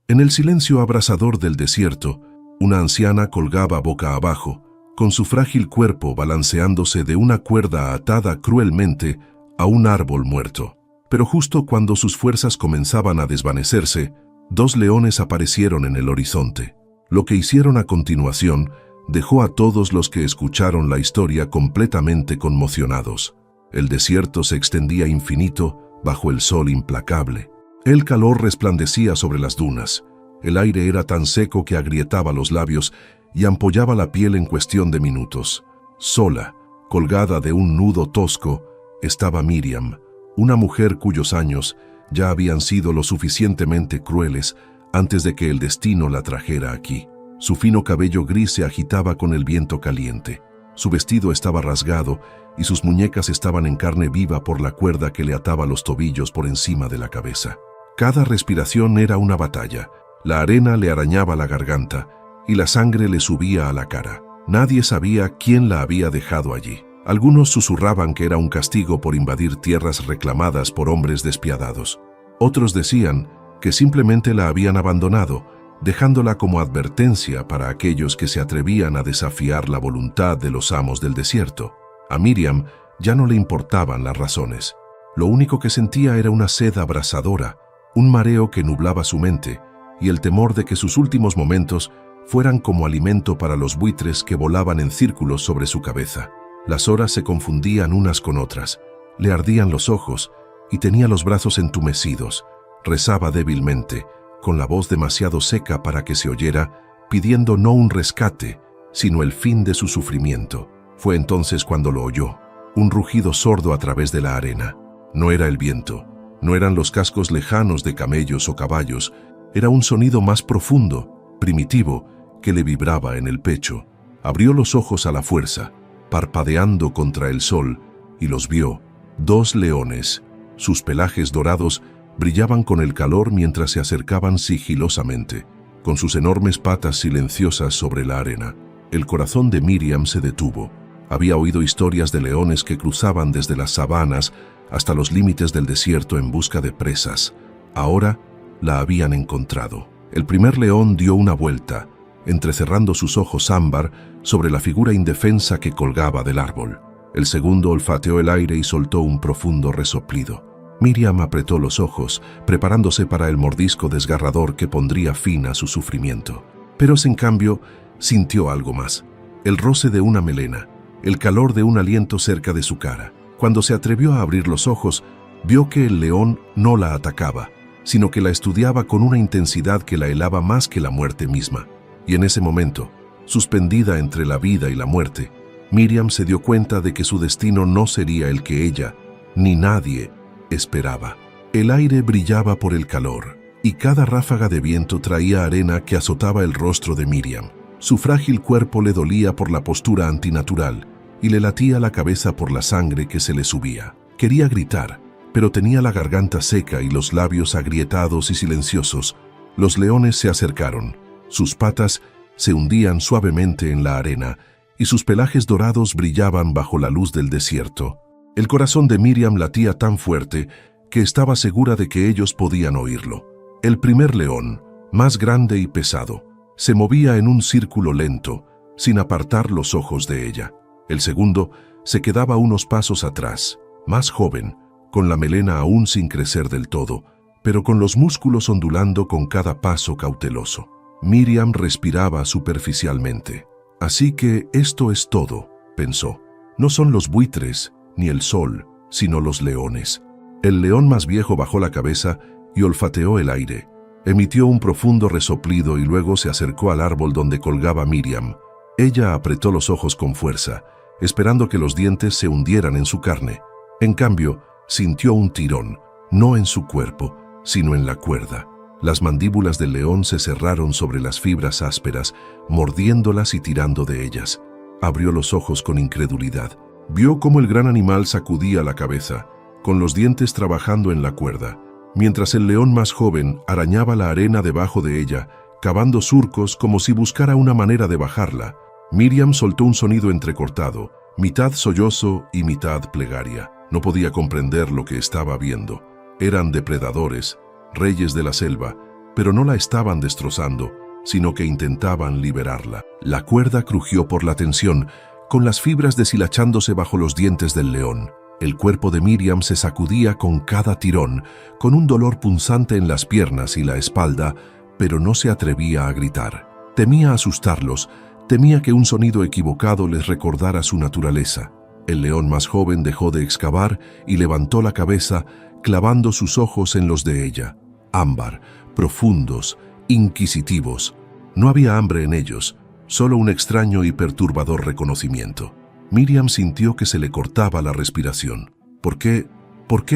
En el silencio abrasador del desierto, una anciana colgaba boca abajo, con su frágil cuerpo balanceándose de una cuerda atada cruelmente a un árbol muerto. Pero justo cuando sus fuerzas comenzaban a desvanecerse, dos leones aparecieron en el horizonte. Lo que hicieron a continuación dejó a todos los que escucharon la historia completamente conmocionados. El desierto se extendía infinito bajo el sol implacable. El calor resplandecía sobre las dunas. El aire era tan seco que agrietaba los labios y ampollaba la piel en cuestión de minutos. Sola, colgada de un nudo tosco, estaba Miriam, una mujer cuyos años ya habían sido lo suficientemente crueles antes de que el destino la trajera aquí. Su fino cabello gris se agitaba con el viento caliente. Su vestido estaba rasgado y sus muñecas estaban en carne viva por la cuerda que le ataba los tobillos por encima de la cabeza. Cada respiración era una batalla. La arena le arañaba la garganta y la sangre le subía a la cara. Nadie sabía quién la había dejado allí. Algunos susurraban que era un castigo por invadir tierras reclamadas por hombres despiadados. Otros decían que simplemente la habían abandonado, dejándola como advertencia para aquellos que se atrevían a desafiar la voluntad de los amos del desierto. A Miriam ya no le importaban las razones. Lo único que sentía era una sed abrasadora, un mareo que nublaba su mente y el temor de que sus últimos momentos fueran como alimento para los buitres que volaban en círculos sobre su cabeza. Las horas se confundían unas con otras, le ardían los ojos y tenía los brazos entumecidos. Rezaba débilmente, con la voz demasiado seca para que se oyera, pidiendo no un rescate, sino el fin de su sufrimiento. Fue entonces cuando lo oyó, un rugido sordo a través de la arena. No era el viento, no eran los cascos lejanos de camellos o caballos, era un sonido más profundo, primitivo, que le vibraba en el pecho. Abrió los ojos a la fuerza, parpadeando contra el sol, y los vio, dos leones. Sus pelajes dorados brillaban con el calor mientras se acercaban sigilosamente, con sus enormes patas silenciosas sobre la arena. El corazón de Miriam se detuvo. Había oído historias de leones que cruzaban desde las sabanas hasta los límites del desierto en busca de presas. Ahora la habían encontrado. El primer león dio una vuelta, entrecerrando sus ojos ámbar sobre la figura indefensa que colgaba del árbol. El segundo olfateó el aire y soltó un profundo resoplido. Miriam apretó los ojos, preparándose para el mordisco desgarrador que pondría fin a su sufrimiento. Pero en cambio, sintió algo más. El roce de una melena, el calor de un aliento cerca de su cara. Cuando se atrevió a abrir los ojos, vio que el león no la atacaba, sino que la estudiaba con una intensidad que la helaba más que la muerte misma. Y en ese momento, suspendida entre la vida y la muerte, Miriam se dio cuenta de que su destino no sería el que ella, ni nadie, esperaba. El aire brillaba por el calor, y cada ráfaga de viento traía arena que azotaba el rostro de Miriam. Su frágil cuerpo le dolía por la postura antinatural, y le latía la cabeza por la sangre que se le subía. Quería gritar, pero tenía la garganta seca y los labios agrietados y silenciosos. Los leones se acercaron. Sus patas se hundían suavemente en la arena, y sus pelajes dorados brillaban bajo la luz del desierto. El corazón de Miriam latía tan fuerte que estaba segura de que ellos podían oírlo. El primer león, más grande y pesado, se movía en un círculo lento, sin apartar los ojos de ella. El segundo se quedaba unos pasos atrás, más joven, con la melena aún sin crecer del todo, pero con los músculos ondulando con cada paso cauteloso. Miriam respiraba superficialmente. Así que esto es todo, pensó. No son los buitres ni el sol, sino los leones. El león más viejo bajó la cabeza y olfateó el aire. Emitió un profundo resoplido y luego se acercó al árbol donde colgaba Miriam. Ella apretó los ojos con fuerza, esperando que los dientes se hundieran en su carne. En cambio, sintió un tirón, no en su cuerpo, sino en la cuerda. Las mandíbulas del león se cerraron sobre las fibras ásperas, mordiéndolas y tirando de ellas. Abrió los ojos con incredulidad. Vio cómo el gran animal sacudía la cabeza, con los dientes trabajando en la cuerda, mientras el león más joven arañaba la arena debajo de ella, cavando surcos como si buscara una manera de bajarla. Miriam soltó un sonido entrecortado, mitad sollozo y mitad plegaria. No podía comprender lo que estaba viendo. Eran depredadores, reyes de la selva, pero no la estaban destrozando, sino que intentaban liberarla. La cuerda crujió por la tensión, con las fibras deshilachándose bajo los dientes del león. El cuerpo de Miriam se sacudía con cada tirón, con un dolor punzante en las piernas y la espalda, pero no se atrevía a gritar. Temía asustarlos, temía que un sonido equivocado les recordara su naturaleza. El león más joven dejó de excavar y levantó la cabeza, clavando sus ojos en los de ella. Ámbar, profundos, inquisitivos. No había hambre en ellos, solo un extraño y perturbador reconocimiento. Miriam sintió que se le cortaba la respiración. ¿Por qué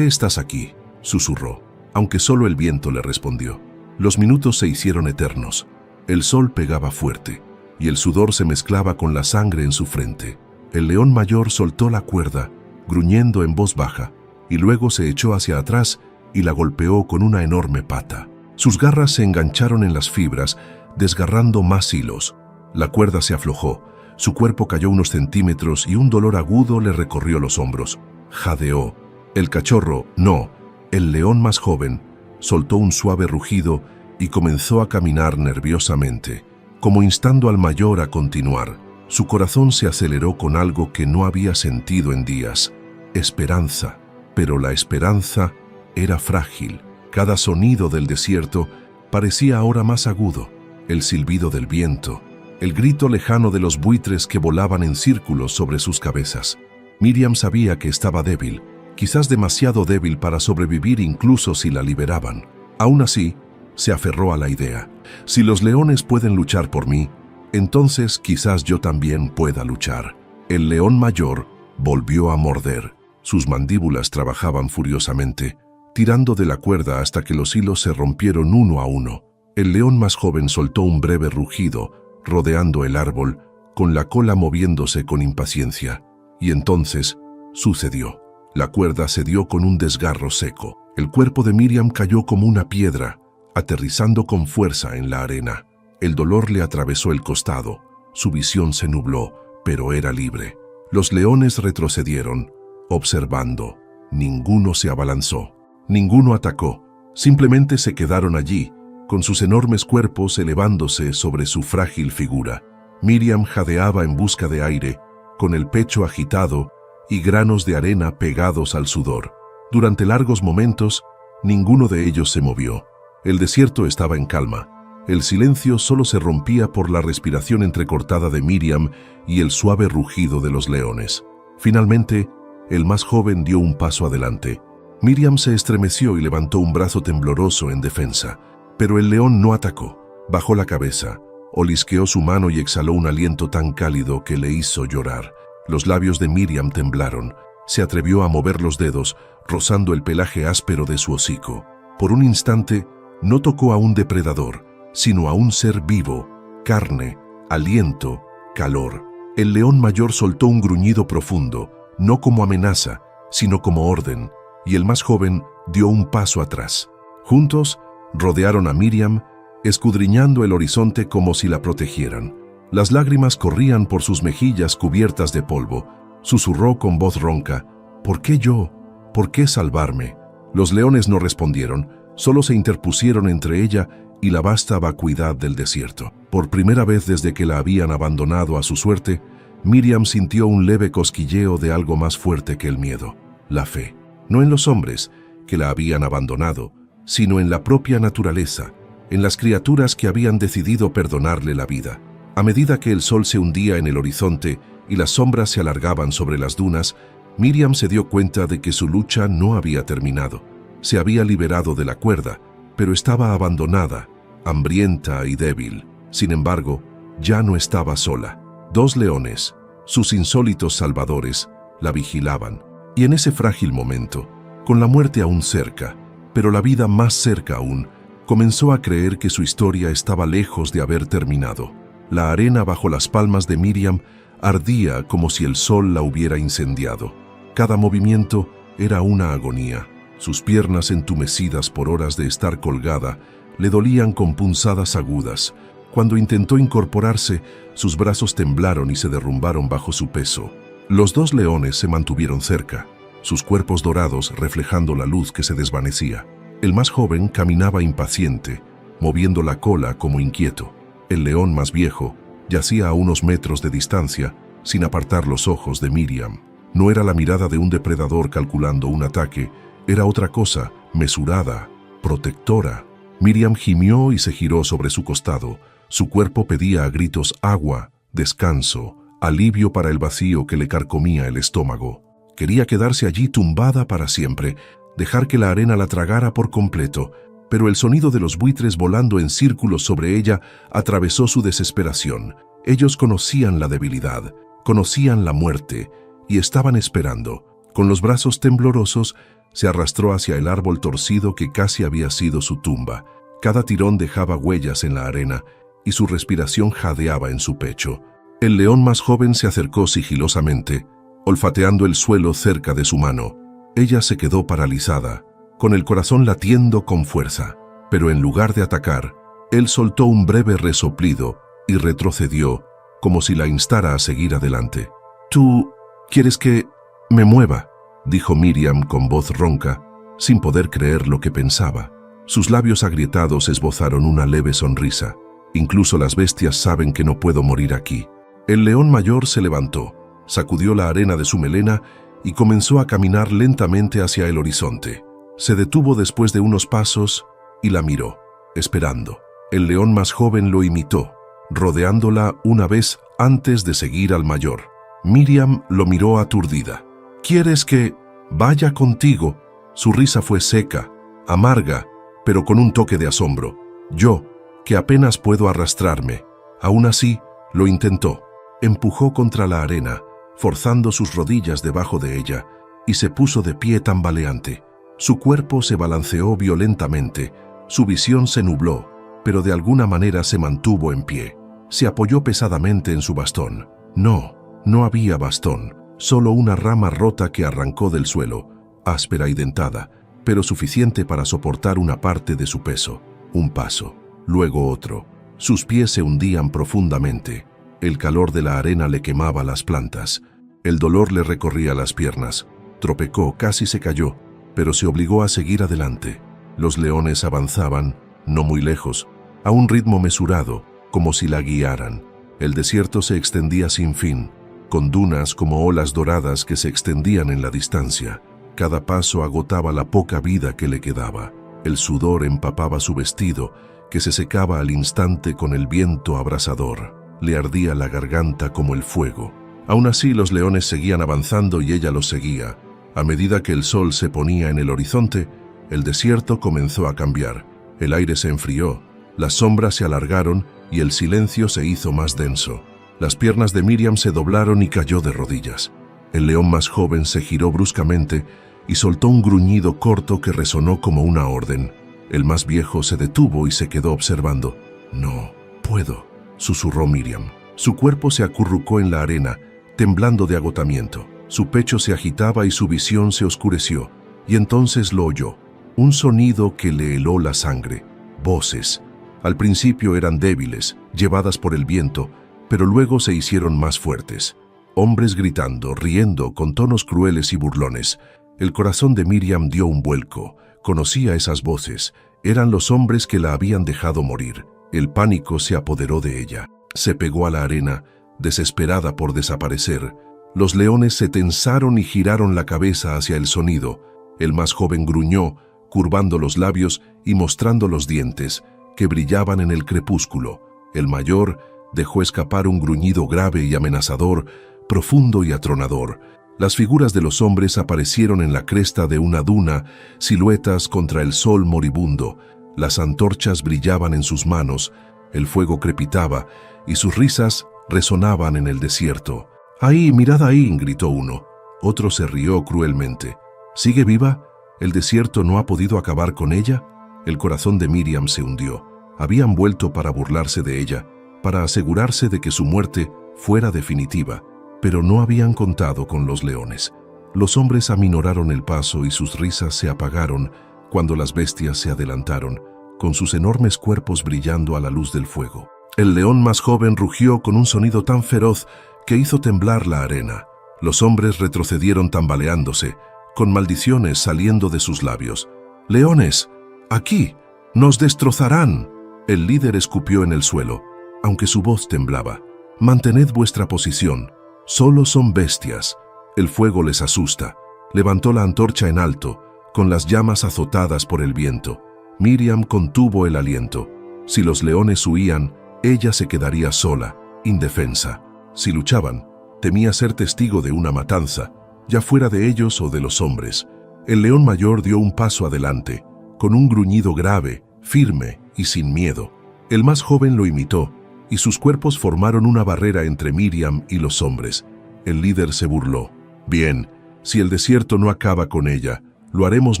estás aquí?», susurró, aunque solo el viento le respondió. Los minutos se hicieron eternos. El sol pegaba fuerte, y el sudor se mezclaba con la sangre en su frente. El león mayor soltó la cuerda, gruñendo en voz baja, y luego se echó hacia atrás y la golpeó con una enorme pata. Sus garras se engancharon en las fibras, desgarrando más hilos. La cuerda se aflojó, su cuerpo cayó unos centímetros y un dolor agudo le recorrió los hombros. Jadeó. El cachorro, no, el león más joven, soltó un suave rugido y comenzó a caminar nerviosamente, como instando al mayor a continuar. Su corazón se aceleró con algo que no había sentido en días: esperanza. Pero la esperanza era frágil. Cada sonido del desierto parecía ahora más agudo: el silbido del viento, el grito lejano de los buitres que volaban en círculos sobre sus cabezas. Miriam sabía que estaba débil, quizás demasiado débil para sobrevivir incluso si la liberaban. Aún así, se aferró a la idea: si los leones pueden luchar por mí, entonces quizás yo también pueda luchar. El león mayor volvió a morder. Sus mandíbulas trabajaban furiosamente, tirando de la cuerda hasta que los hilos se rompieron uno a uno. El león más joven soltó un breve rugido, rodeando el árbol, con la cola moviéndose con impaciencia. Y entonces sucedió. La cuerda cedió con un desgarro seco. El cuerpo de Miriam cayó como una piedra, aterrizando con fuerza en la arena. El dolor le atravesó el costado. Su visión se nubló, pero era libre. Los leones retrocedieron, observando. Ninguno se abalanzó, ninguno atacó. Simplemente se quedaron allí, con sus enormes cuerpos elevándose sobre su frágil figura. Miriam jadeaba en busca de aire, con el pecho agitado y granos de arena pegados al sudor. Durante largos momentos, ninguno de ellos se movió. El desierto estaba en calma. El silencio solo se rompía por la respiración entrecortada de Miriam y el suave rugido de los leones. Finalmente, el más joven dio un paso adelante. Miriam se estremeció y levantó un brazo tembloroso en defensa. Pero el león no atacó. Bajó la cabeza, olisqueó su mano y exhaló un aliento tan cálido que le hizo llorar. Los labios de Miriam temblaron. Se atrevió a mover los dedos, rozando el pelaje áspero de su hocico. Por un instante, no tocó a un depredador, sino a un ser vivo: carne, aliento, calor. El león mayor soltó un gruñido profundo, no como amenaza, sino como orden, y el más joven dio un paso atrás. Juntos, rodearon a Miriam, escudriñando el horizonte como si la protegieran. Las lágrimas corrían por sus mejillas cubiertas de polvo. Susurró con voz ronca: ¿por qué yo? ¿Por qué salvarme? Los leones no respondieron, solo se interpusieron entre ella y la vasta vacuidad del desierto. Por primera vez desde que la habían abandonado a su suerte, Miriam sintió un leve cosquilleo de algo más fuerte que el miedo: la fe. No en los hombres, que la habían abandonado, sino en la propia naturaleza, en las criaturas que habían decidido perdonarle la vida. A medida que el sol se hundía en el horizonte y las sombras se alargaban sobre las dunas, Miriam se dio cuenta de que su lucha no había terminado. Se había liberado de la cuerda, pero estaba abandonada, hambrienta y débil. Sin embargo, ya no estaba sola. Dos leones, sus insólitos salvadores, la vigilaban. Y en ese frágil momento, con la muerte aún cerca, pero la vida más cerca aún, comenzó a creer que su historia estaba lejos de haber terminado. La arena bajo las palmas de Miriam ardía como si el sol la hubiera incendiado. Cada movimiento era una agonía. Sus piernas, entumecidas por horas de estar colgada, le dolían con punzadas agudas. Cuando intentó incorporarse, sus brazos temblaron y se derrumbaron bajo su peso. Los dos leones se mantuvieron cerca, sus cuerpos dorados reflejando la luz que se desvanecía. El más joven caminaba impaciente, moviendo la cola como inquieto. El león más viejo yacía a unos metros de distancia, sin apartar los ojos de Miriam. No era la mirada de un depredador calculando un ataque, era otra cosa, mesurada, protectora. Miriam gimió y se giró sobre su costado. Su cuerpo pedía a gritos agua, descanso, alivio para el vacío que le carcomía el estómago. Quería quedarse allí tumbada para siempre, dejar que la arena la tragara por completo, pero el sonido de los buitres volando en círculos sobre ella atravesó su desesperación. Ellos conocían la debilidad, conocían la muerte, y estaban esperando. Con los brazos temblorosos, se arrastró hacia el árbol torcido que casi había sido su tumba. Cada tirón dejaba huellas en la arena, y su respiración jadeaba en su pecho. El león más joven se acercó sigilosamente, olfateando el suelo cerca de su mano. Ella se quedó paralizada, con el corazón latiendo con fuerza, pero en lugar de atacar, él soltó un breve resoplido y retrocedió, como si la instara a seguir adelante. «¿Tú quieres que me mueva?», dijo Miriam con voz ronca, sin poder creer lo que pensaba. Sus labios agrietados esbozaron una leve sonrisa. «Incluso las bestias saben que no puedo morir aquí». El león mayor se levantó, sacudió la arena de su melena y comenzó a caminar lentamente hacia el horizonte. Se detuvo después de unos pasos y la miró, esperando. El león más joven lo imitó, rodeándola una vez antes de seguir al mayor. Miriam lo miró aturdida. «¿Quieres que vaya contigo?». Su risa fue seca, amarga, pero con un toque de asombro. «Yo, que apenas puedo arrastrarme». Aún así, lo intentó. Empujó contra la arena, forzando sus rodillas debajo de ella, y se puso de pie tambaleante. Su cuerpo se balanceó violentamente, su visión se nubló, pero de alguna manera se mantuvo en pie. Se apoyó pesadamente en su bastón. No había bastón, solo una rama rota que arrancó del suelo, áspera y dentada, pero suficiente para soportar una parte de su peso. Un paso, luego otro. Sus pies se hundían profundamente. El calor de la arena le quemaba las plantas. El dolor le recorría las piernas. Tropecó, casi se cayó, pero se obligó a seguir adelante. Los leones avanzaban, no muy lejos, a un ritmo mesurado, como si la guiaran. El desierto se extendía sin fin, con dunas como olas doradas que se extendían en la distancia. Cada paso agotaba la poca vida que le quedaba. El sudor empapaba su vestido, que se secaba al instante con el viento abrasador. Le ardía la garganta como el fuego. Aún así, los leones seguían avanzando y ella los seguía. A medida que el sol se ponía en el horizonte, el desierto comenzó a cambiar. El aire se enfrió, las sombras se alargaron y el silencio se hizo más denso. Las piernas de Miriam se doblaron y cayó de rodillas. El león más joven se giró bruscamente y soltó un gruñido corto que resonó como una orden. El más viejo se detuvo y se quedó observando. «No puedo», susurró Miriam. Su cuerpo se acurrucó en la arena, temblando de agotamiento. Su pecho se agitaba y su visión se oscureció. Y entonces lo oyó. Un sonido que le heló la sangre. Voces. Al principio eran débiles, llevadas por el viento, pero luego se hicieron más fuertes. Hombres gritando, riendo, con tonos crueles y burlones. El corazón de Miriam dio un vuelco. Conocía esas voces. Eran los hombres que la habían dejado morir. El pánico se apoderó de ella. Se pegó a la arena, desesperada por desaparecer. Los leones se tensaron y giraron la cabeza hacia el sonido. El más joven gruñó, curvando los labios y mostrando los dientes, que brillaban en el crepúsculo. El mayor dejó escapar un gruñido grave y amenazador, profundo y atronador. Las figuras de los hombres aparecieron en la cresta de una duna, siluetas contra el sol moribundo. Las antorchas brillaban en sus manos, el fuego crepitaba y sus risas resonaban en el desierto. «¡Ahí, mirad ahí!», gritó uno. Otro se rió cruelmente. «¿Sigue viva? ¿El desierto no ha podido acabar con ella?». El corazón de Miriam se hundió. Habían vuelto para burlarse de ella, para asegurarse de que su muerte fuera definitiva, pero no habían contado con los leones. Los hombres aminoraron el paso y sus risas se apagaron cuando las bestias se adelantaron, con sus enormes cuerpos brillando a la luz del fuego. El león más joven rugió con un sonido tan feroz que hizo temblar la arena. Los hombres retrocedieron tambaleándose, con maldiciones saliendo de sus labios. «¡Leones! ¡Aquí! ¡Nos destrozarán!». El líder escupió en el suelo, aunque su voz temblaba. «Mantened vuestra posición. Solo son bestias. El fuego les asusta». Levantó la antorcha en alto, con las llamas azotadas por el viento. Miriam contuvo el aliento. Si los leones huían, ella se quedaría sola, indefensa. Si luchaban, temía ser testigo de una matanza, ya fuera de ellos o de los hombres. El león mayor dio un paso adelante, con un gruñido grave, firme y sin miedo. El más joven lo imitó, y sus cuerpos formaron una barrera entre Miriam y los hombres. El líder se burló. «Bien, si el desierto no acaba con ella, lo haremos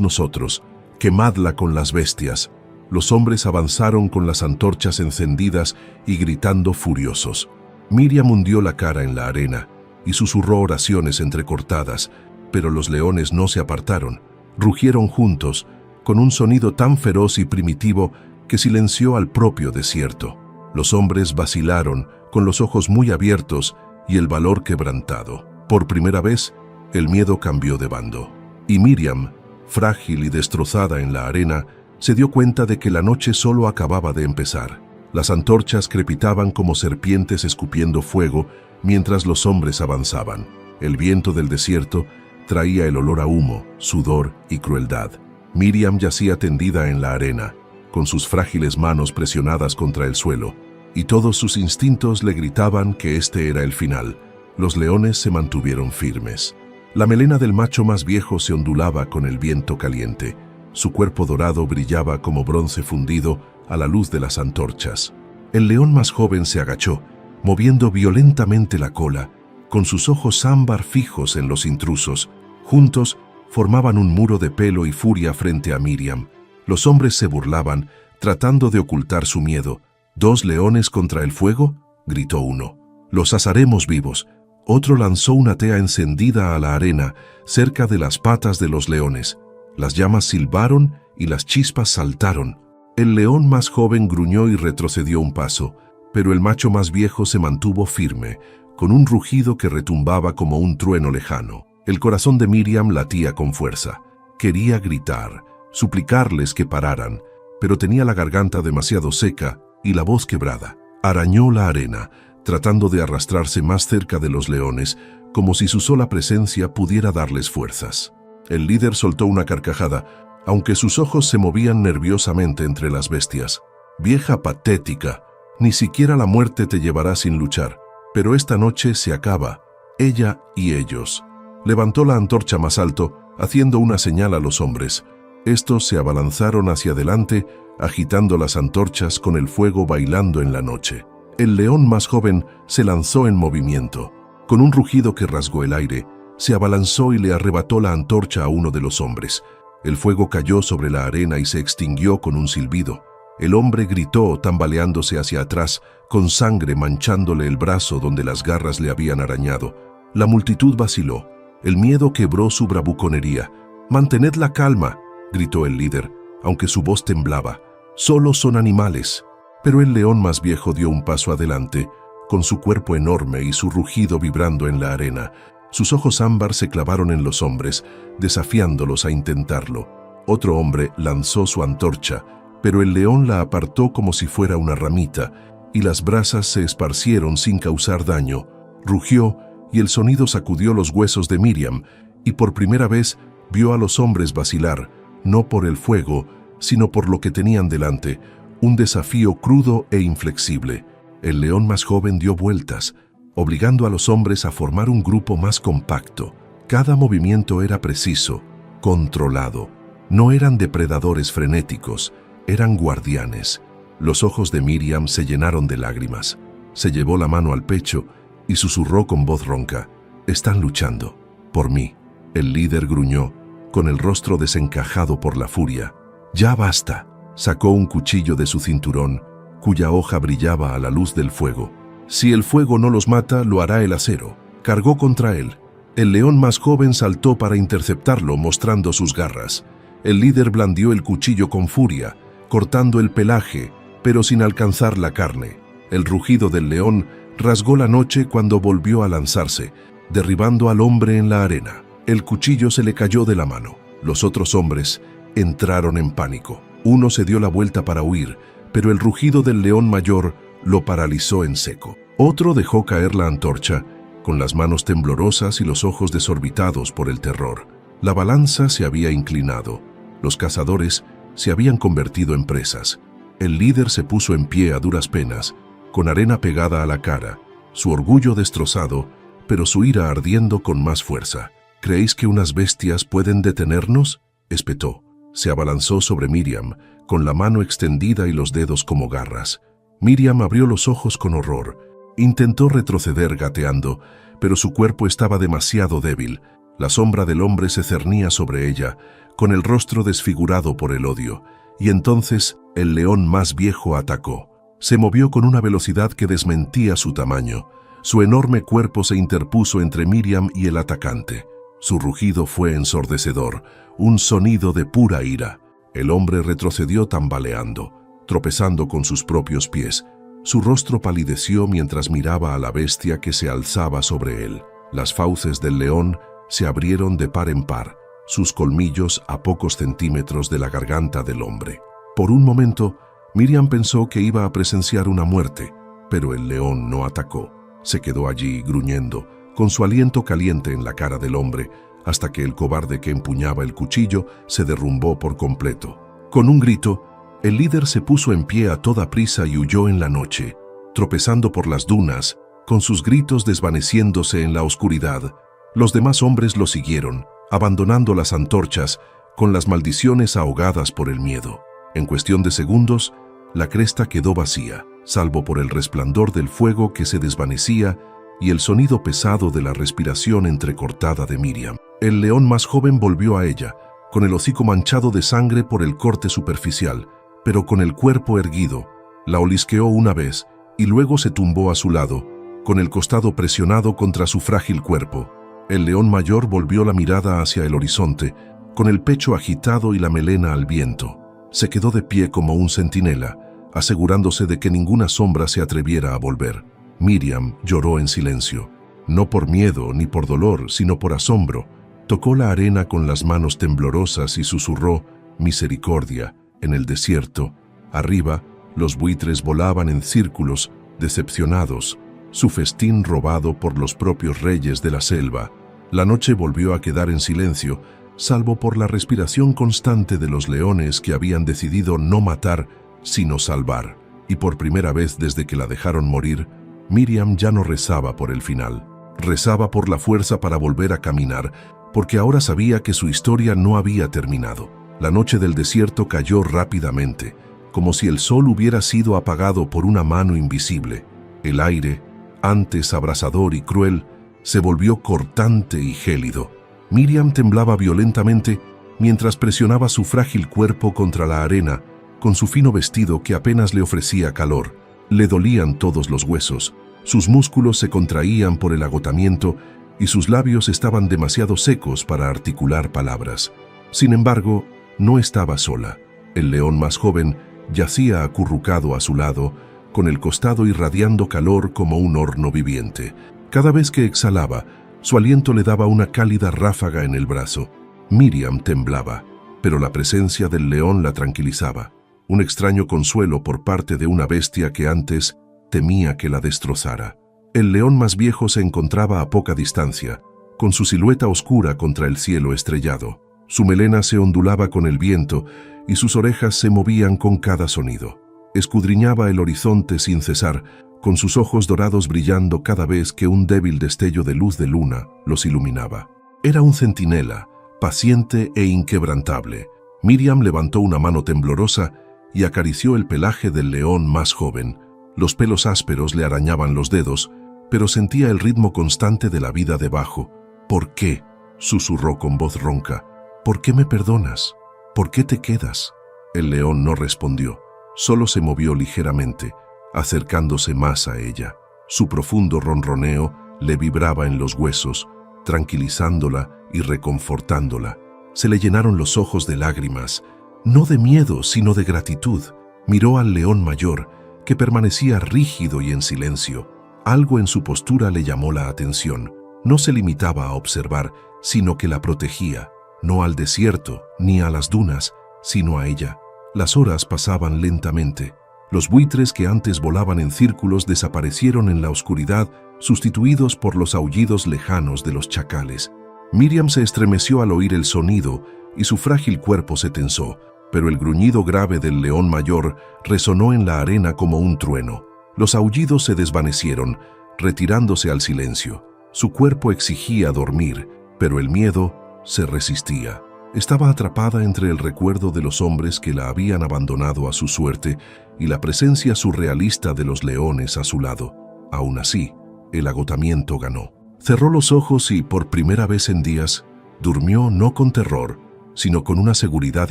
nosotros. Quemadla con las bestias». Los hombres avanzaron con las antorchas encendidas y gritando furiosos. Miriam hundió la cara en la arena y susurró oraciones entrecortadas, pero los leones no se apartaron. Rugieron juntos, con un sonido tan feroz y primitivo que silenció al propio desierto. Los hombres vacilaron, con los ojos muy abiertos y el valor quebrantado. Por primera vez, el miedo cambió de bando. Y Miriam, frágil y destrozada en la arena, se dio cuenta de que la noche solo acababa de empezar. Las antorchas crepitaban como serpientes escupiendo fuego mientras los hombres avanzaban. El viento del desierto traía el olor a humo, sudor y crueldad. Miriam yacía tendida en la arena, con sus frágiles manos presionadas contra el suelo, y todos sus instintos le gritaban que este era el final. Los leones se mantuvieron firmes. La melena del macho más viejo se ondulaba con el viento caliente. Su cuerpo dorado brillaba como bronce fundido a la luz de las antorchas. El león más joven se agachó, moviendo violentamente la cola, con sus ojos ámbar fijos en los intrusos. Juntos formaban un muro de pelo y furia frente a Miriam. Los hombres se burlaban, tratando de ocultar su miedo. «¿Dos leones contra el fuego?», gritó uno. «Los asaremos vivos». Otro lanzó una tea encendida a la arena, cerca de las patas de los leones. Las llamas silbaron y las chispas saltaron. El león más joven gruñó y retrocedió un paso, pero el macho más viejo se mantuvo firme, con un rugido que retumbaba como un trueno lejano. El corazón de Miriam latía con fuerza. Quería gritar, suplicarles que pararan, pero tenía la garganta demasiado seca y la voz quebrada. Arañó la arena, tratando de arrastrarse más cerca de los leones, como si su sola presencia pudiera darles fuerzas. El líder soltó una carcajada, aunque sus ojos se movían nerviosamente entre las bestias. «Vieja patética, ni siquiera la muerte te llevará sin luchar, pero esta noche se acaba, ella y ellos». Levantó la antorcha más alto, haciendo una señal a los hombres. Estos se abalanzaron hacia adelante, agitando las antorchas con el fuego bailando en la noche. El león más joven se lanzó en movimiento. Con un rugido que rasgó el aire, se abalanzó y le arrebató la antorcha a uno de los hombres. El fuego cayó sobre la arena y se extinguió con un silbido. El hombre gritó tambaleándose hacia atrás, con sangre manchándole el brazo donde las garras le habían arañado. La multitud vaciló. El miedo quebró su bravuconería. «Mantened la calma», gritó el líder, aunque su voz temblaba. «Solo son animales». Pero el león más viejo dio un paso adelante, con su cuerpo enorme y su rugido vibrando en la arena. Sus ojos ámbar se clavaron en los hombres, desafiándolos a intentarlo. Otro hombre lanzó su antorcha, pero el león la apartó como si fuera una ramita, y las brasas se esparcieron sin causar daño. Rugió, y el sonido sacudió los huesos de Miriam, y por primera vez vio a los hombres vacilar, no por el fuego, sino por lo que tenían delante, un desafío crudo e inflexible. El león más joven dio vueltas, obligando a los hombres a formar un grupo más compacto. Cada movimiento era preciso, controlado. No eran depredadores frenéticos, eran guardianes. Los ojos de Miriam se llenaron de lágrimas. Se llevó la mano al pecho y susurró con voz ronca: «Están luchando, por mí». El líder gruñó, con el rostro desencajado por la furia. «Ya basta». Sacó un cuchillo de su cinturón, cuya hoja brillaba a la luz del fuego. «Si el fuego no los mata, lo hará el acero». Cargó contra él. El león más joven saltó para interceptarlo, mostrando sus garras. El líder blandió el cuchillo con furia, cortando el pelaje, pero sin alcanzar la carne. El rugido del león rasgó la noche cuando volvió a lanzarse, derribando al hombre en la arena. El cuchillo se le cayó de la mano. Los otros hombres entraron en pánico. Uno se dio la vuelta para huir, pero el rugido del león mayor lo paralizó en seco. Otro dejó caer la antorcha, con las manos temblorosas y los ojos desorbitados por el terror. La balanza se había inclinado. Los cazadores se habían convertido en presas. El líder se puso en pie a duras penas, con arena pegada a la cara, su orgullo destrozado, pero su ira ardiendo con más fuerza. ¿Creéis que unas bestias pueden detenernos?, espetó. Se abalanzó sobre Miriam, con la mano extendida y los dedos como garras. Miriam abrió los ojos con horror. Intentó retroceder gateando, pero su cuerpo estaba demasiado débil. La sombra del hombre se cernía sobre ella, con el rostro desfigurado por el odio. Y entonces el león más viejo atacó. Se movió con una velocidad que desmentía su tamaño. Su enorme cuerpo se interpuso entre Miriam y el atacante. Su rugido fue ensordecedor, un sonido de pura ira. El hombre retrocedió tambaleando, tropezando con sus propios pies. Su rostro palideció mientras miraba a la bestia que se alzaba sobre él. Las fauces del león se abrieron de par en par, sus colmillos a pocos centímetros de la garganta del hombre. Por un momento, Miriam pensó que iba a presenciar una muerte, pero el león no atacó. Se quedó allí gruñendo, con su aliento caliente en la cara del hombre, hasta que el cobarde que empuñaba el cuchillo se derrumbó por completo. Con un grito, el líder se puso en pie a toda prisa y huyó en la noche, tropezando por las dunas, con sus gritos desvaneciéndose en la oscuridad. Los demás hombres lo siguieron, abandonando las antorchas, con las maldiciones ahogadas por el miedo. En cuestión de segundos, la cresta quedó vacía, salvo por el resplandor del fuego que se desvanecía y el sonido pesado de la respiración entrecortada de Miriam. El león más joven volvió a ella, con el hocico manchado de sangre por el corte superficial, pero con el cuerpo erguido. La olisqueó una vez y luego se tumbó a su lado, con el costado presionado contra su frágil cuerpo. El león mayor volvió la mirada hacia el horizonte, con el pecho agitado y la melena al viento. Se quedó de pie como un centinela, asegurándose de que ninguna sombra se atreviera a volver. Miriam lloró en silencio, no por miedo ni por dolor, sino por asombro. Tocó la arena con las manos temblorosas y susurró misericordia. En el desierto, arriba, los buitres volaban en círculos, decepcionados, su festín robado por los propios reyes de la selva. La noche volvió a quedar en silencio, salvo por la respiración constante de los leones que habían decidido no matar, sino salvar. Y por primera vez desde que la dejaron morir, Miriam ya no rezaba por el final. Rezaba por la fuerza para volver a caminar, porque ahora sabía que su historia no había terminado. La noche del desierto cayó rápidamente, como si el sol hubiera sido apagado por una mano invisible. El aire, antes abrasador y cruel, se volvió cortante y gélido. Miriam temblaba violentamente mientras presionaba su frágil cuerpo contra la arena, con su fino vestido que apenas le ofrecía calor. Le dolían todos los huesos, sus músculos se contraían por el agotamiento y sus labios estaban demasiado secos para articular palabras. Sin embargo, no estaba sola. El león más joven yacía acurrucado a su lado, con el costado irradiando calor como un horno viviente. Cada vez que exhalaba, su aliento le daba una cálida ráfaga en el brazo. Miriam temblaba, pero la presencia del león la tranquilizaba. Un extraño consuelo por parte de una bestia que antes temía que la destrozara. El león más viejo se encontraba a poca distancia, con su silueta oscura contra el cielo estrellado. Su melena se ondulaba con el viento y sus orejas se movían con cada sonido. Escudriñaba el horizonte sin cesar, con sus ojos dorados brillando cada vez que un débil destello de luz de luna los iluminaba. Era un centinela, paciente e inquebrantable. Miriam levantó una mano temblorosa y acarició el pelaje del león más joven. Los pelos ásperos le arañaban los dedos, pero sentía el ritmo constante de la vida debajo. ¿Por qué?, susurró con voz ronca. ¿Por qué me perdonas? ¿Por qué te quedas? El león no respondió, solo se movió ligeramente, acercándose más a ella. Su profundo ronroneo le vibraba en los huesos, tranquilizándola y reconfortándola. Se le llenaron los ojos de lágrimas, no de miedo, sino de gratitud. Miró al león mayor, que permanecía rígido y en silencio. Algo en su postura le llamó la atención. No se limitaba a observar, sino que la protegía, no al desierto ni a las dunas, sino a ella. Las horas pasaban lentamente. Los buitres que antes volaban en círculos desaparecieron en la oscuridad, sustituidos por los aullidos lejanos de los chacales. Miriam se estremeció al oír el sonido y su frágil cuerpo se tensó, pero el gruñido grave del león mayor resonó en la arena como un trueno. Los aullidos se desvanecieron, retirándose al silencio. Su cuerpo exigía dormir, pero el miedo se resistía. Estaba atrapada entre el recuerdo de los hombres que la habían abandonado a su suerte y la presencia surrealista de los leones a su lado. Aún así, el agotamiento ganó. Cerró los ojos y, por primera vez en días, durmió no con terror, sino con una seguridad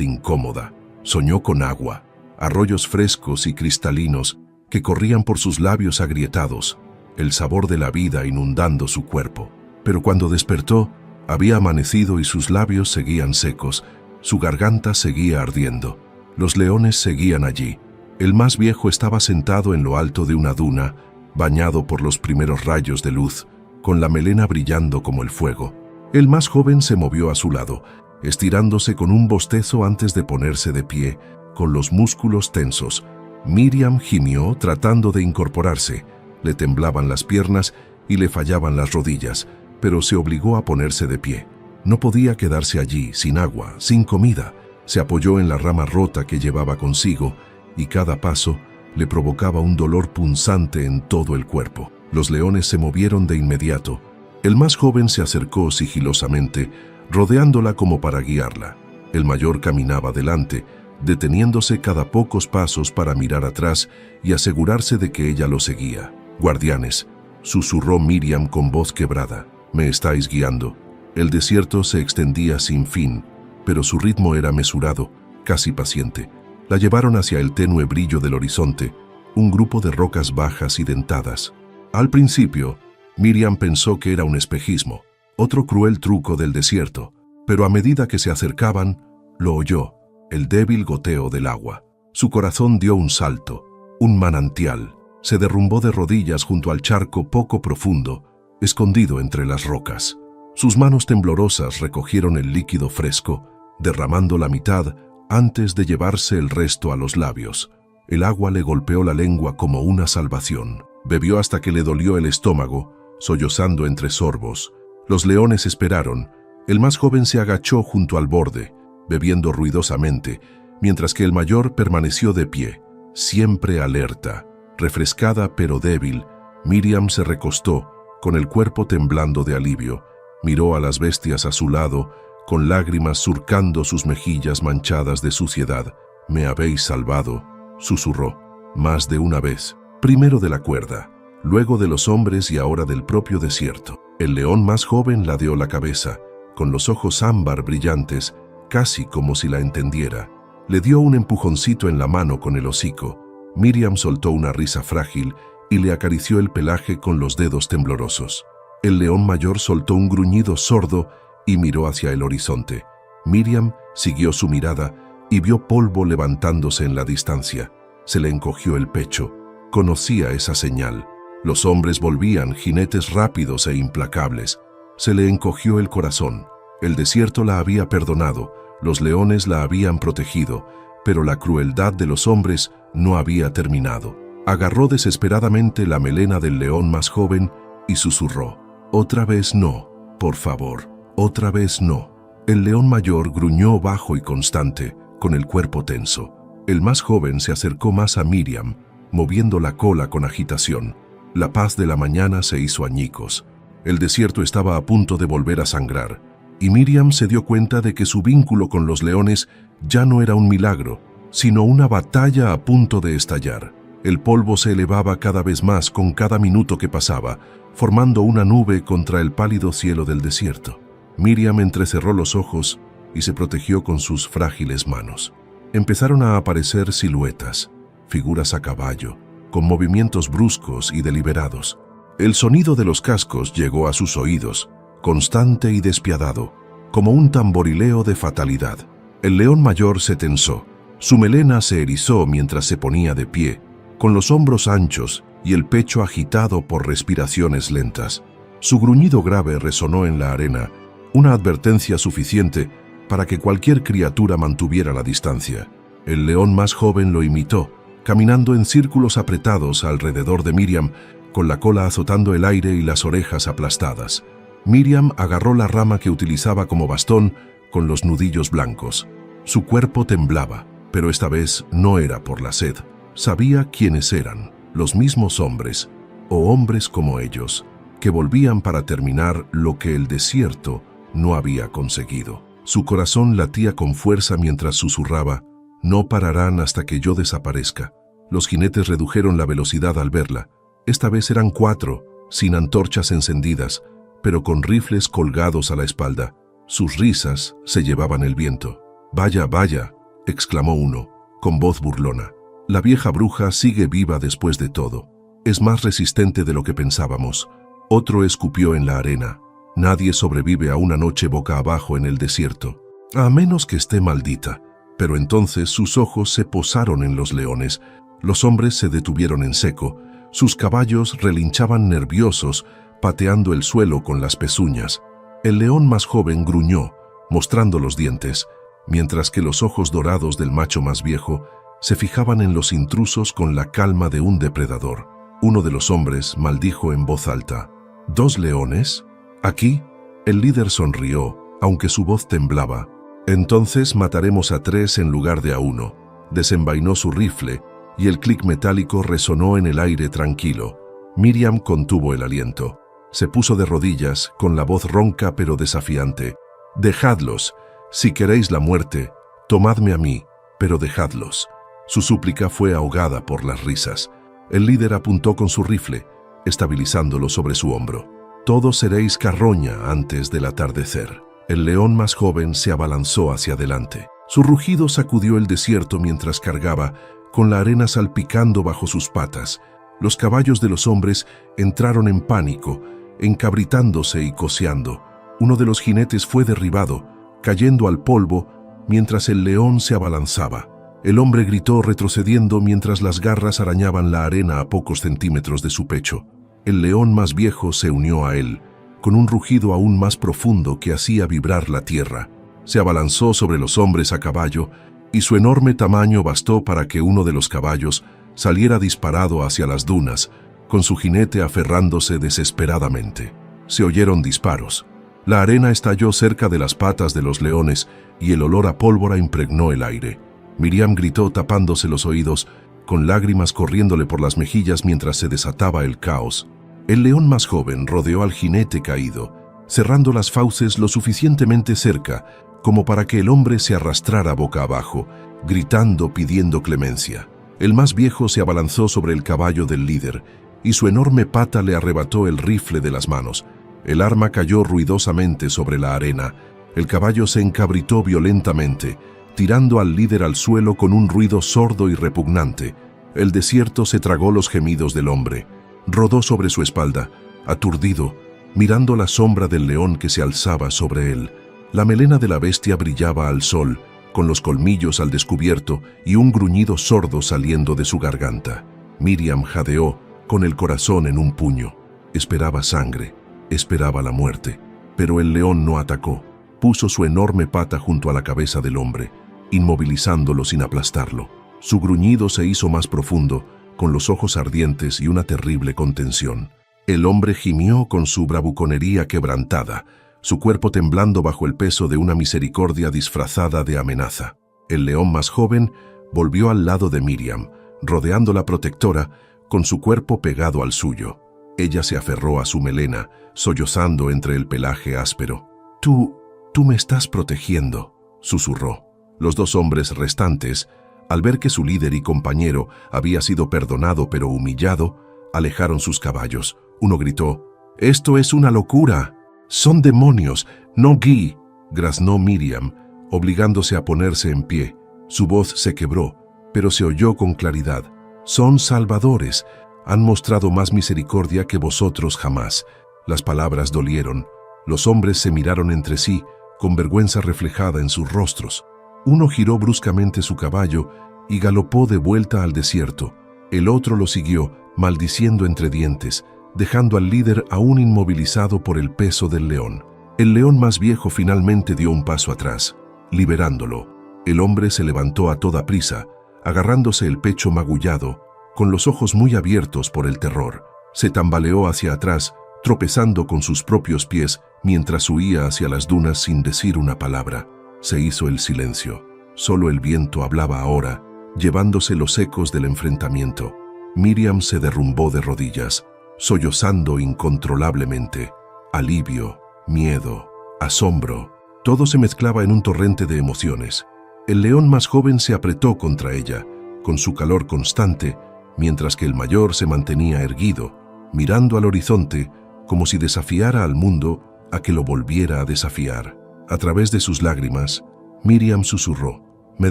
incómoda. Soñó con agua, arroyos frescos y cristalinos que corrían por sus labios agrietados, el sabor de la vida inundando su cuerpo. Pero cuando despertó, había amanecido y sus labios seguían secos, su garganta seguía ardiendo. Los leones seguían allí. El más viejo estaba sentado en lo alto de una duna, bañado por los primeros rayos de luz, con la melena brillando como el fuego. El más joven se movió a su lado, estirándose con un bostezo antes de ponerse de pie, con los músculos tensos. Miriam gimió tratando de incorporarse. Le temblaban las piernas y le fallaban las rodillas, pero se obligó a ponerse de pie. No podía quedarse allí, sin agua, sin comida. Se apoyó en la rama rota que llevaba consigo, y cada paso le provocaba un dolor punzante en todo el cuerpo. Los leones se movieron de inmediato. El más joven se acercó sigilosamente, rodeándola como para guiarla. El mayor caminaba delante, deteniéndose cada pocos pasos para mirar atrás y asegurarse de que ella lo seguía. «Guardianes», susurró Miriam con voz quebrada, «me estáis guiando». El desierto se extendía sin fin, pero su ritmo era mesurado, casi paciente. La llevaron hacia el tenue brillo del horizonte, un grupo de rocas bajas y dentadas. Al principio, Miriam pensó que era un espejismo, otro cruel truco del desierto, pero a medida que se acercaban, lo oyó, el débil goteo del agua. Su corazón dio un salto, un manantial. Se derrumbó de rodillas junto al charco poco profundo, escondido entre las rocas. Sus manos temblorosas recogieron el líquido fresco, derramando la mitad antes de llevarse el resto a los labios. El agua le golpeó la lengua como una salvación. Bebió hasta que le dolió el estómago, sollozando entre sorbos. Los leones esperaron. El más joven se agachó junto al borde, bebiendo ruidosamente, mientras que el mayor permaneció de pie, siempre alerta. Refrescada pero débil, Miriam se recostó, con el cuerpo temblando de alivio. Miró a las bestias a su lado, con lágrimas surcando sus mejillas manchadas de suciedad. «Me habéis salvado», susurró, más de una vez. Primero de la cuerda, luego de los hombres y ahora del propio desierto. El león más joven ladeó la cabeza, con los ojos ámbar brillantes, casi como si la entendiera. Le dio un empujoncito en la mano con el hocico. Miriam soltó una risa frágil y le acarició el pelaje con los dedos temblorosos. El león mayor soltó un gruñido sordo y miró hacia el horizonte. Miriam siguió su mirada y vio polvo levantándose en la distancia. Se le encogió el pecho. Conocía esa señal. Los hombres volvían, jinetes rápidos e implacables. Se le encogió el corazón. El desierto la había perdonado, los leones la habían protegido, pero la crueldad de los hombres no había terminado. Agarró desesperadamente la melena del león más joven y susurró: «Otra vez no, por favor, otra vez no». El león mayor gruñó bajo y constante, con el cuerpo tenso. El más joven se acercó más a Miriam, moviendo la cola con agitación. La paz de la mañana se hizo añicos. El desierto estaba a punto de volver a sangrar, y Miriam se dio cuenta de que su vínculo con los leones ya no era un milagro, sino una batalla a punto de estallar. El polvo se elevaba cada vez más con cada minuto que pasaba, formando una nube contra el pálido cielo del desierto. Miriam entrecerró los ojos y se protegió con sus frágiles manos. Empezaron a aparecer siluetas, figuras a caballo, con movimientos bruscos y deliberados. El sonido de los cascos llegó a sus oídos, constante y despiadado, como un tamborileo de fatalidad. El león mayor se tensó. Su melena se erizó mientras se ponía de pie, con los hombros anchos y el pecho agitado por respiraciones lentas. Su gruñido grave resonó en la arena, una advertencia suficiente para que cualquier criatura mantuviera la distancia. El león más joven lo imitó, caminando en círculos apretados alrededor de Miriam, con la cola azotando el aire y las orejas aplastadas. Miriam agarró la rama que utilizaba como bastón con los nudillos blancos. Su cuerpo temblaba, pero esta vez no era por la sed. Sabía quiénes eran, los mismos hombres, o hombres como ellos, que volvían para terminar lo que el desierto no había conseguido. Su corazón latía con fuerza mientras susurraba: «No pararán hasta que yo desaparezca». Los jinetes redujeron la velocidad al verla. Esta vez eran 4, sin antorchas encendidas, pero con rifles colgados a la espalda. Sus risas se llevaban el viento. «Vaya, vaya», exclamó uno, con voz burlona. «La vieja bruja sigue viva después de todo. Es más resistente de lo que pensábamos». Otro escupió en la arena. «Nadie sobrevive a una noche boca abajo en el desierto, a menos que esté maldita». Pero entonces sus ojos se posaron en los leones. Los hombres se detuvieron en seco. Sus caballos relinchaban nerviosos, pateando el suelo con las pezuñas. El león más joven gruñó, mostrando los dientes, mientras que los ojos dorados del macho más viejo se fijaban en los intrusos con la calma de un depredador. Uno de los hombres maldijo en voz alta: «¿2 leones? ¿Aquí?». El líder sonrió, aunque su voz temblaba. «Entonces mataremos a 3 en lugar de a 1. Desenvainó su rifle y el clic metálico resonó en el aire tranquilo. Miriam contuvo el aliento. Se puso de rodillas, con la voz ronca pero desafiante. «Dejadlos. Si queréis la muerte, tomadme a mí, pero dejadlos». Su súplica fue ahogada por las risas. El líder apuntó con su rifle, estabilizándolo sobre su hombro. «Todos seréis carroña antes del atardecer». El león más joven se abalanzó hacia adelante. Su rugido sacudió el desierto mientras cargaba, con la arena salpicando bajo sus patas. Los caballos de los hombres entraron en pánico, encabritándose y coceando. Uno de los jinetes fue derribado, cayendo al polvo mientras el león se abalanzaba. El hombre gritó retrocediendo mientras las garras arañaban la arena a pocos centímetros de su pecho. El león más viejo se unió a él, con un rugido aún más profundo que hacía vibrar la tierra. Se abalanzó sobre los hombres a caballo, y su enorme tamaño bastó para que uno de los caballos saliera disparado hacia las dunas, con su jinete aferrándose desesperadamente. Se oyeron disparos. La arena estalló cerca de las patas de los leones y el olor a pólvora impregnó el aire. Miriam gritó tapándose los oídos, con lágrimas corriéndole por las mejillas mientras se desataba el caos. El león más joven rodeó al jinete caído, cerrando las fauces lo suficientemente cerca como para que el hombre se arrastrara boca abajo, gritando pidiendo clemencia. El más viejo se abalanzó sobre el caballo del líder, y su enorme pata le arrebató el rifle de las manos. El arma cayó ruidosamente sobre la arena. El caballo se encabritó violentamente, tirando al líder al suelo con un ruido sordo y repugnante. El desierto se tragó los gemidos del hombre. Rodó sobre su espalda, aturdido, mirando la sombra del león que se alzaba sobre él. La melena de la bestia brillaba al sol, con los colmillos al descubierto y un gruñido sordo saliendo de su garganta. Miriam jadeó, con el corazón en un puño. Esperaba sangre, esperaba la muerte. Pero el león no atacó. Puso su enorme pata junto a la cabeza del hombre, inmovilizándolo sin aplastarlo. Su gruñido se hizo más profundo, con los ojos ardientes y una terrible contención. El hombre gimió con su bravuconería quebrantada, su cuerpo temblando bajo el peso de una misericordia disfrazada de amenaza. El león más joven volvió al lado de Miriam, rodeando la protectora, con su cuerpo pegado al suyo. Ella se aferró a su melena, sollozando entre el pelaje áspero. Tú me estás protegiendo», susurró. Los 2 hombres restantes, al ver que su líder y compañero había sido perdonado pero humillado, alejaron sus caballos. Uno gritó: «¡Esto es una locura! ¡Son demonios! ¡No Guy!», graznó Miriam, obligándose a ponerse en pie. Su voz se quebró, pero se oyó con claridad. «Son salvadores. Han mostrado más misericordia que vosotros jamás». Las palabras dolieron. Los hombres se miraron entre sí, con vergüenza reflejada en sus rostros. Uno giró bruscamente su caballo y galopó de vuelta al desierto. El otro lo siguió, maldiciendo entre dientes, dejando al líder aún inmovilizado por el peso del león. El león más viejo finalmente dio un paso atrás, liberándolo. El hombre se levantó a toda prisa, agarrándose el pecho magullado, con los ojos muy abiertos por el terror. Se tambaleó hacia atrás, tropezando con sus propios pies mientras huía hacia las dunas sin decir una palabra. Se hizo el silencio. Solo el viento hablaba ahora, llevándose los ecos del enfrentamiento. Miriam se derrumbó de rodillas, sollozando incontrolablemente. Alivio, miedo, asombro, todo se mezclaba en un torrente de emociones. El león más joven se apretó contra ella, con su calor constante, mientras que el mayor se mantenía erguido, mirando al horizonte como si desafiara al mundo a que lo volviera a desafiar. A través de sus lágrimas, Miriam susurró: «Me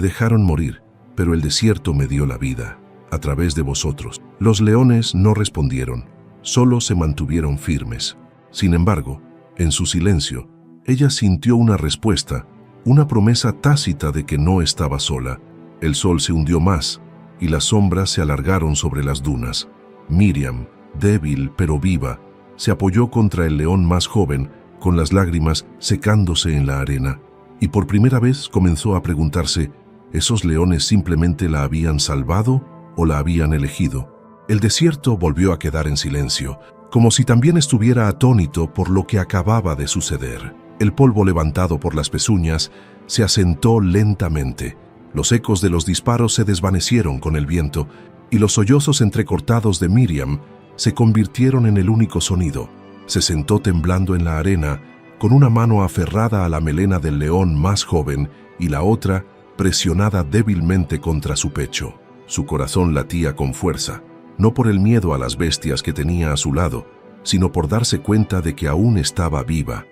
dejaron morir, pero el desierto me dio la vida, a través de vosotros». Los leones no respondieron, solo se mantuvieron firmes. Sin embargo, en su silencio, ella sintió una respuesta, una promesa tácita de que no estaba sola. El sol se hundió más, y las sombras se alargaron sobre las dunas. Miriam, débil pero viva, se apoyó contra el león más joven, con las lágrimas secándose en la arena, y por primera vez comenzó a preguntarse: ¿esos leones simplemente la habían salvado o la habían elegido? El desierto volvió a quedar en silencio, como si también estuviera atónito por lo que acababa de suceder. El polvo levantado por las pezuñas se asentó lentamente. Los ecos de los disparos se desvanecieron con el viento, y los sollozos entrecortados de Miriam se convirtieron en el único sonido. Se sentó temblando en la arena, con una mano aferrada a la melena del león más joven y la otra presionada débilmente contra su pecho. Su corazón latía con fuerza, no por el miedo a las bestias que tenía a su lado, sino por darse cuenta de que aún estaba viva,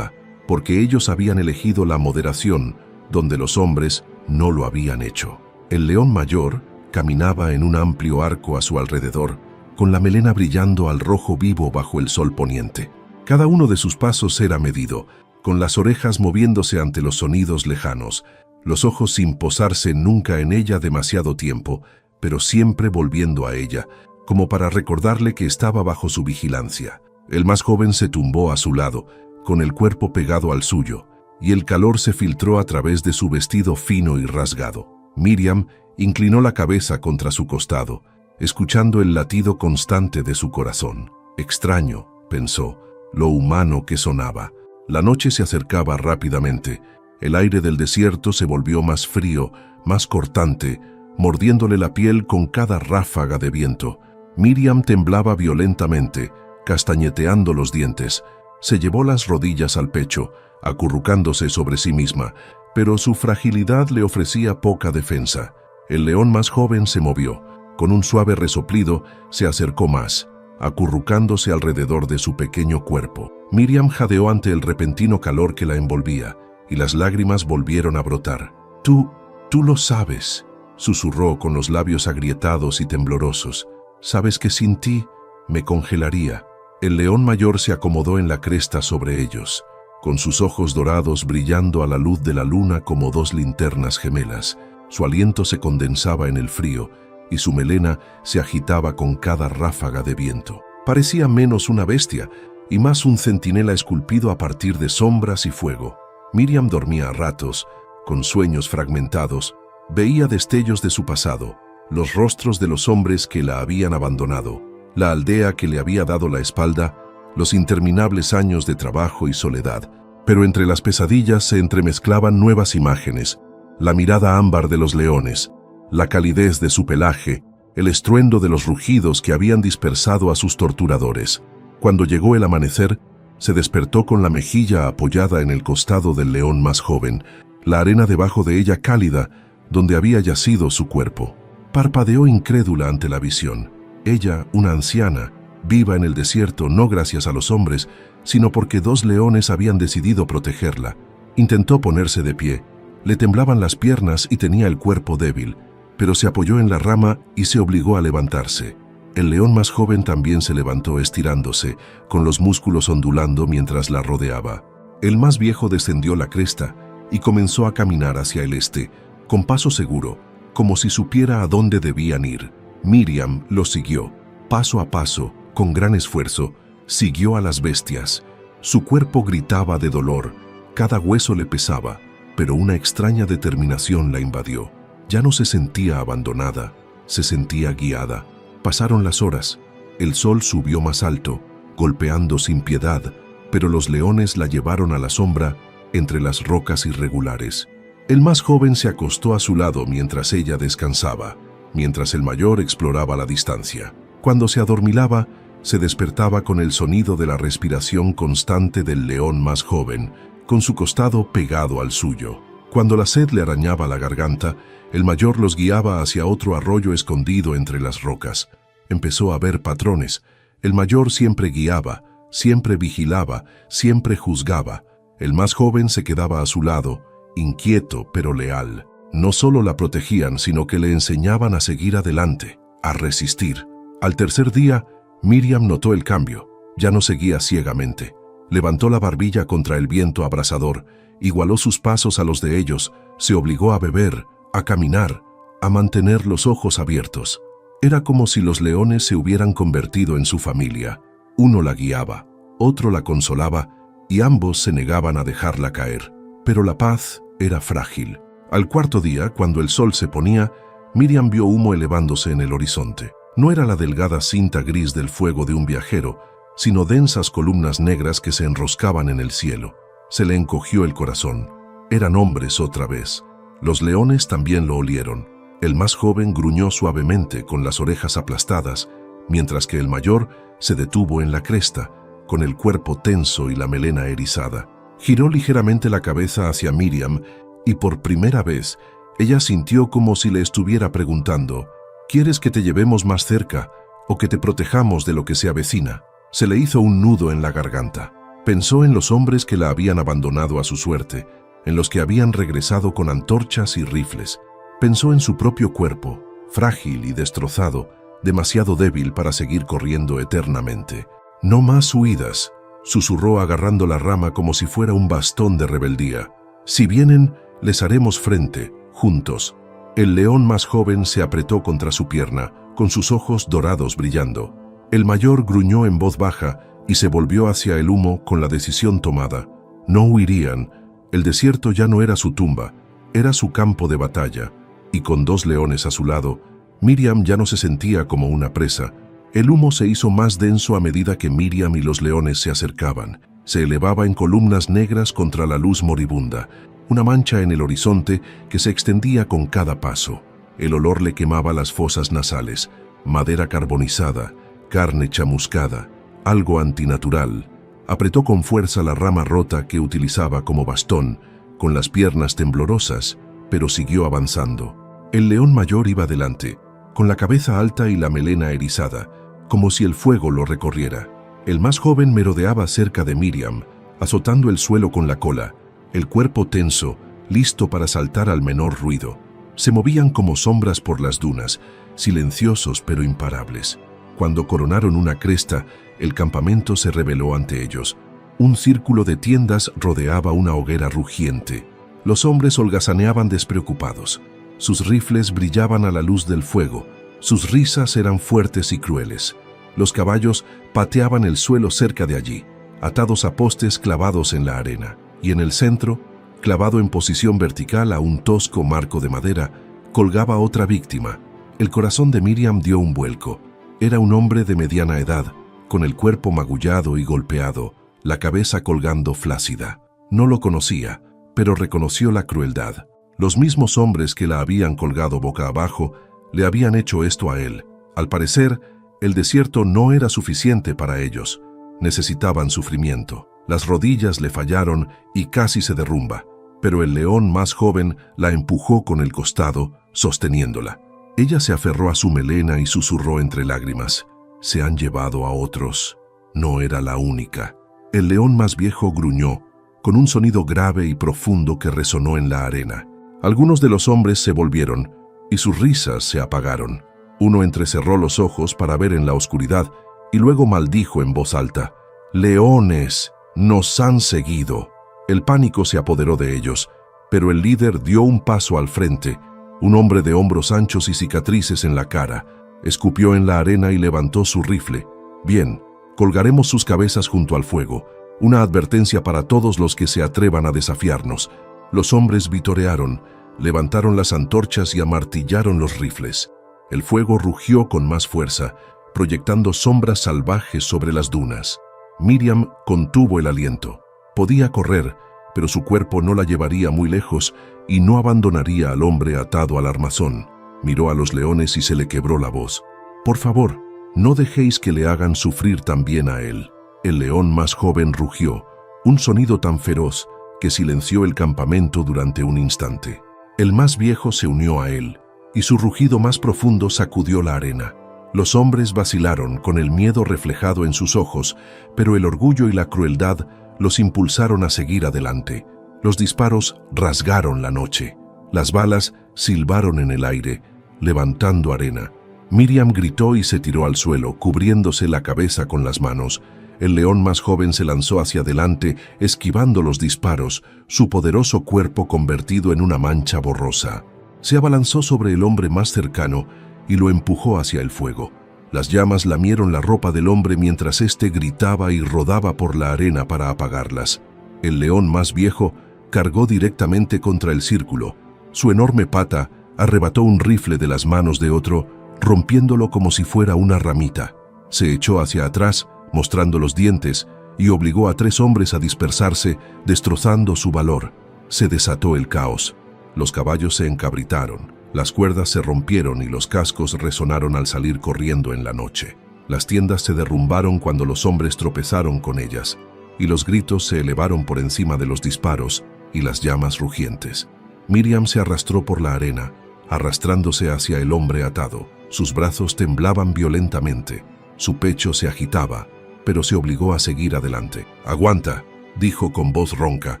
porque ellos habían elegido la moderación, donde los hombres no lo habían hecho. El león mayor caminaba en un amplio arco a su alrededor, con la melena brillando al rojo vivo bajo el sol poniente. Cada uno de sus pasos era medido, con las orejas moviéndose ante los sonidos lejanos, los ojos sin posarse nunca en ella demasiado tiempo, pero siempre volviendo a ella, como para recordarle que estaba bajo su vigilancia. El más joven se tumbó a su lado, con el cuerpo pegado al suyo, y el calor se filtró a través de su vestido fino y rasgado. Miriam inclinó la cabeza contra su costado, escuchando el latido constante de su corazón. Extraño, pensó, lo humano que sonaba. La noche se acercaba rápidamente. El aire del desierto se volvió más frío, más cortante, mordiéndole la piel con cada ráfaga de viento. Miriam temblaba violentamente, castañeteando los dientes. Se llevó las rodillas al pecho, acurrucándose sobre sí misma, pero su fragilidad le ofrecía poca defensa. El león más joven se movió. Con un suave resoplido, se acercó más, acurrucándose alrededor de su pequeño cuerpo. Miriam jadeó ante el repentino calor que la envolvía, y las lágrimas volvieron a brotar. Tú lo sabes», susurró con los labios agrietados y temblorosos. «Sabes que sin ti me congelaría». El león mayor se acomodó en la cresta sobre ellos, con sus ojos dorados brillando a la luz de la luna como dos linternas gemelas. Su aliento se condensaba en el frío, y su melena se agitaba con cada ráfaga de viento. Parecía menos una bestia, y más un centinela esculpido a partir de sombras y fuego. Miriam dormía a ratos, con sueños fragmentados. Veía destellos de su pasado, los rostros de los hombres que la habían abandonado, la aldea que le había dado la espalda, los interminables años de trabajo y soledad. Pero entre las pesadillas se entremezclaban nuevas imágenes: la mirada ámbar de los leones, la calidez de su pelaje, el estruendo de los rugidos que habían dispersado a sus torturadores. Cuando llegó el amanecer, se despertó con la mejilla apoyada en el costado del león más joven, la arena debajo de ella cálida, donde había yacido su cuerpo. Parpadeó incrédula ante la visión. Ella, una anciana, viva en el desierto no gracias a los hombres, sino porque dos leones habían decidido protegerla. Intentó ponerse de pie. Le temblaban las piernas y tenía el cuerpo débil, pero se apoyó en la rama y se obligó a levantarse. El león más joven también se levantó estirándose, con los músculos ondulando mientras la rodeaba. El más viejo descendió la cresta y comenzó a caminar hacia el este, con paso seguro, como si supiera a dónde debían ir. Miriam lo siguió, paso a paso, con gran esfuerzo, siguió a las bestias. Su cuerpo gritaba de dolor, cada hueso le pesaba, pero una extraña determinación la invadió. Ya no se sentía abandonada, se sentía guiada. Pasaron las horas. El sol subió más alto, golpeando sin piedad, pero los leones la llevaron a la sombra entre las rocas irregulares. El más joven se acostó a su lado mientras ella descansaba, mientras el mayor exploraba la distancia. Cuando se adormilaba, se despertaba con el sonido de la respiración constante del león más joven, con su costado pegado al suyo. Cuando la sed le arañaba la garganta, el mayor los guiaba hacia otro arroyo escondido entre las rocas. Empezó a ver patrones. El mayor siempre guiaba, siempre vigilaba, siempre juzgaba. El más joven se quedaba a su lado, inquieto pero leal. No solo la protegían, sino que le enseñaban a seguir adelante, a resistir. Al tercer día, Miriam notó el cambio. Ya no seguía ciegamente. Levantó la barbilla contra el viento abrasador, igualó sus pasos a los de ellos, se obligó a beber, a caminar, a mantener los ojos abiertos. Era como si los leones se hubieran convertido en su familia. Uno la guiaba, otro la consolaba, y ambos se negaban a dejarla caer. Pero la paz era frágil. Al cuarto día, cuando el sol se ponía, Miriam vio humo elevándose en el horizonte. No era la delgada cinta gris del fuego de un viajero, sino densas columnas negras que se enroscaban en el cielo. Se le encogió el corazón. Eran hombres otra vez. Los leones también lo olieron. El más joven gruñó suavemente con las orejas aplastadas, mientras que el mayor se detuvo en la cresta, con el cuerpo tenso y la melena erizada. Giró ligeramente la cabeza hacia Miriam y por primera vez ella sintió como si le estuviera preguntando: ¿quieres que te llevemos más cerca o que te protejamos de lo que se avecina? Se le hizo un nudo en la garganta. Pensó en los hombres que la habían abandonado a su suerte, en los que habían regresado con antorchas y rifles. Pensó en su propio cuerpo, frágil y destrozado, demasiado débil para seguir corriendo eternamente. No más huidas, susurró agarrando la rama como si fuera un bastón de rebeldía. Si vienen, les haremos frente, juntos. El león más joven se apretó contra su pierna, con sus ojos dorados brillando. El mayor gruñó en voz baja y se volvió hacia el humo con la decisión tomada. No huirían. El desierto ya no era su tumba, era su campo de batalla. Y con dos leones a su lado, Miriam ya no se sentía como una presa. El humo se hizo más denso a medida que Miriam y los leones se acercaban. Se elevaba en columnas negras contra la luz moribunda, una mancha en el horizonte que se extendía con cada paso. El olor le quemaba las fosas nasales, madera carbonizada, carne chamuscada, algo antinatural. Apretó con fuerza la rama rota que utilizaba como bastón, con las piernas temblorosas, pero siguió avanzando. El león mayor iba delante, con la cabeza alta y la melena erizada, como si el fuego lo recorriera. El más joven merodeaba cerca de Miriam, azotando el suelo con la cola, el cuerpo tenso, listo para saltar al menor ruido. Se movían como sombras por las dunas, silenciosos pero imparables. Cuando coronaron una cresta, el campamento se reveló ante ellos. Un círculo de tiendas rodeaba una hoguera rugiente. Los hombres holgazaneaban despreocupados. Sus rifles brillaban a la luz del fuego. Sus risas eran fuertes y crueles. Los caballos pateaban el suelo cerca de allí, atados a postes clavados en la arena. Y en el centro, clavado en posición vertical a un tosco marco de madera, colgaba otra víctima. El corazón de Miriam dio un vuelco. Era un hombre de mediana edad, con el cuerpo magullado y golpeado, la cabeza colgando flácida. No lo conocía, pero reconoció la crueldad. Los mismos hombres que la habían colgado boca abajo le habían hecho esto a él. Al parecer, el desierto no era suficiente para ellos. Necesitaban sufrimiento. Las rodillas le fallaron y casi se derrumba, pero el león más joven la empujó con el costado, sosteniéndola. Ella se aferró a su melena y susurró entre lágrimas: «Se han llevado a otros. No era la única». El león más viejo gruñó, con un sonido grave y profundo que resonó en la arena. Algunos de los hombres se volvieron, y sus risas se apagaron. Uno entrecerró los ojos para ver en la oscuridad, y luego maldijo en voz alta: «¡Leones! ¡Nos han seguido!». El pánico se apoderó de ellos, pero el líder dio un paso al frente, un hombre de hombros anchos y cicatrices en la cara. Escupió en la arena y levantó su rifle. «Bien, colgaremos sus cabezas junto al fuego, una advertencia para todos los que se atrevan a desafiarnos». Los hombres vitorearon, Levantaron las antorchas y amartillaron los rifles. El fuego rugió con más fuerza, proyectando sombras salvajes sobre las dunas. Miriam contuvo el aliento. Podía correr, pero su cuerpo no la llevaría muy lejos y no abandonaría al hombre atado al armazón. Miró a los leones y se le quebró la voz. «Por favor, no dejéis que le hagan sufrir también a él». El león más joven rugió, un sonido tan feroz que silenció el campamento durante un instante. El más viejo se unió a él, y su rugido más profundo sacudió la arena. Los hombres vacilaron con el miedo reflejado en sus ojos, pero el orgullo y la crueldad los impulsaron a seguir adelante. Los disparos rasgaron la noche. Las balas silbaron en el aire, levantando arena. Miriam gritó y se tiró al suelo, cubriéndose la cabeza con las manos. El león más joven se lanzó hacia adelante, esquivando los disparos, su poderoso cuerpo convertido en una mancha borrosa. Se abalanzó sobre el hombre más cercano y lo empujó hacia el fuego. Las llamas lamieron la ropa del hombre mientras éste gritaba y rodaba por la arena para apagarlas. El león más viejo cargó directamente contra el círculo. Su enorme pata arrebató un rifle de las manos de otro, rompiéndolo como si fuera una ramita. Se echó hacia atrás, mostrando los dientes, y obligó a 3 hombres a dispersarse, destrozando su valor. Se desató el caos. Los caballos se encabritaron, las cuerdas se rompieron y los cascos resonaron al salir corriendo en la noche. Las tiendas se derrumbaron cuando los hombres tropezaron con ellas, y los gritos se elevaron por encima de los disparos y las llamas rugientes. Miriam se arrastró por la arena, arrastrándose hacia el hombre atado. Sus brazos temblaban violentamente, su pecho se agitaba, pero se obligó a seguir adelante. «Aguanta», dijo con voz ronca,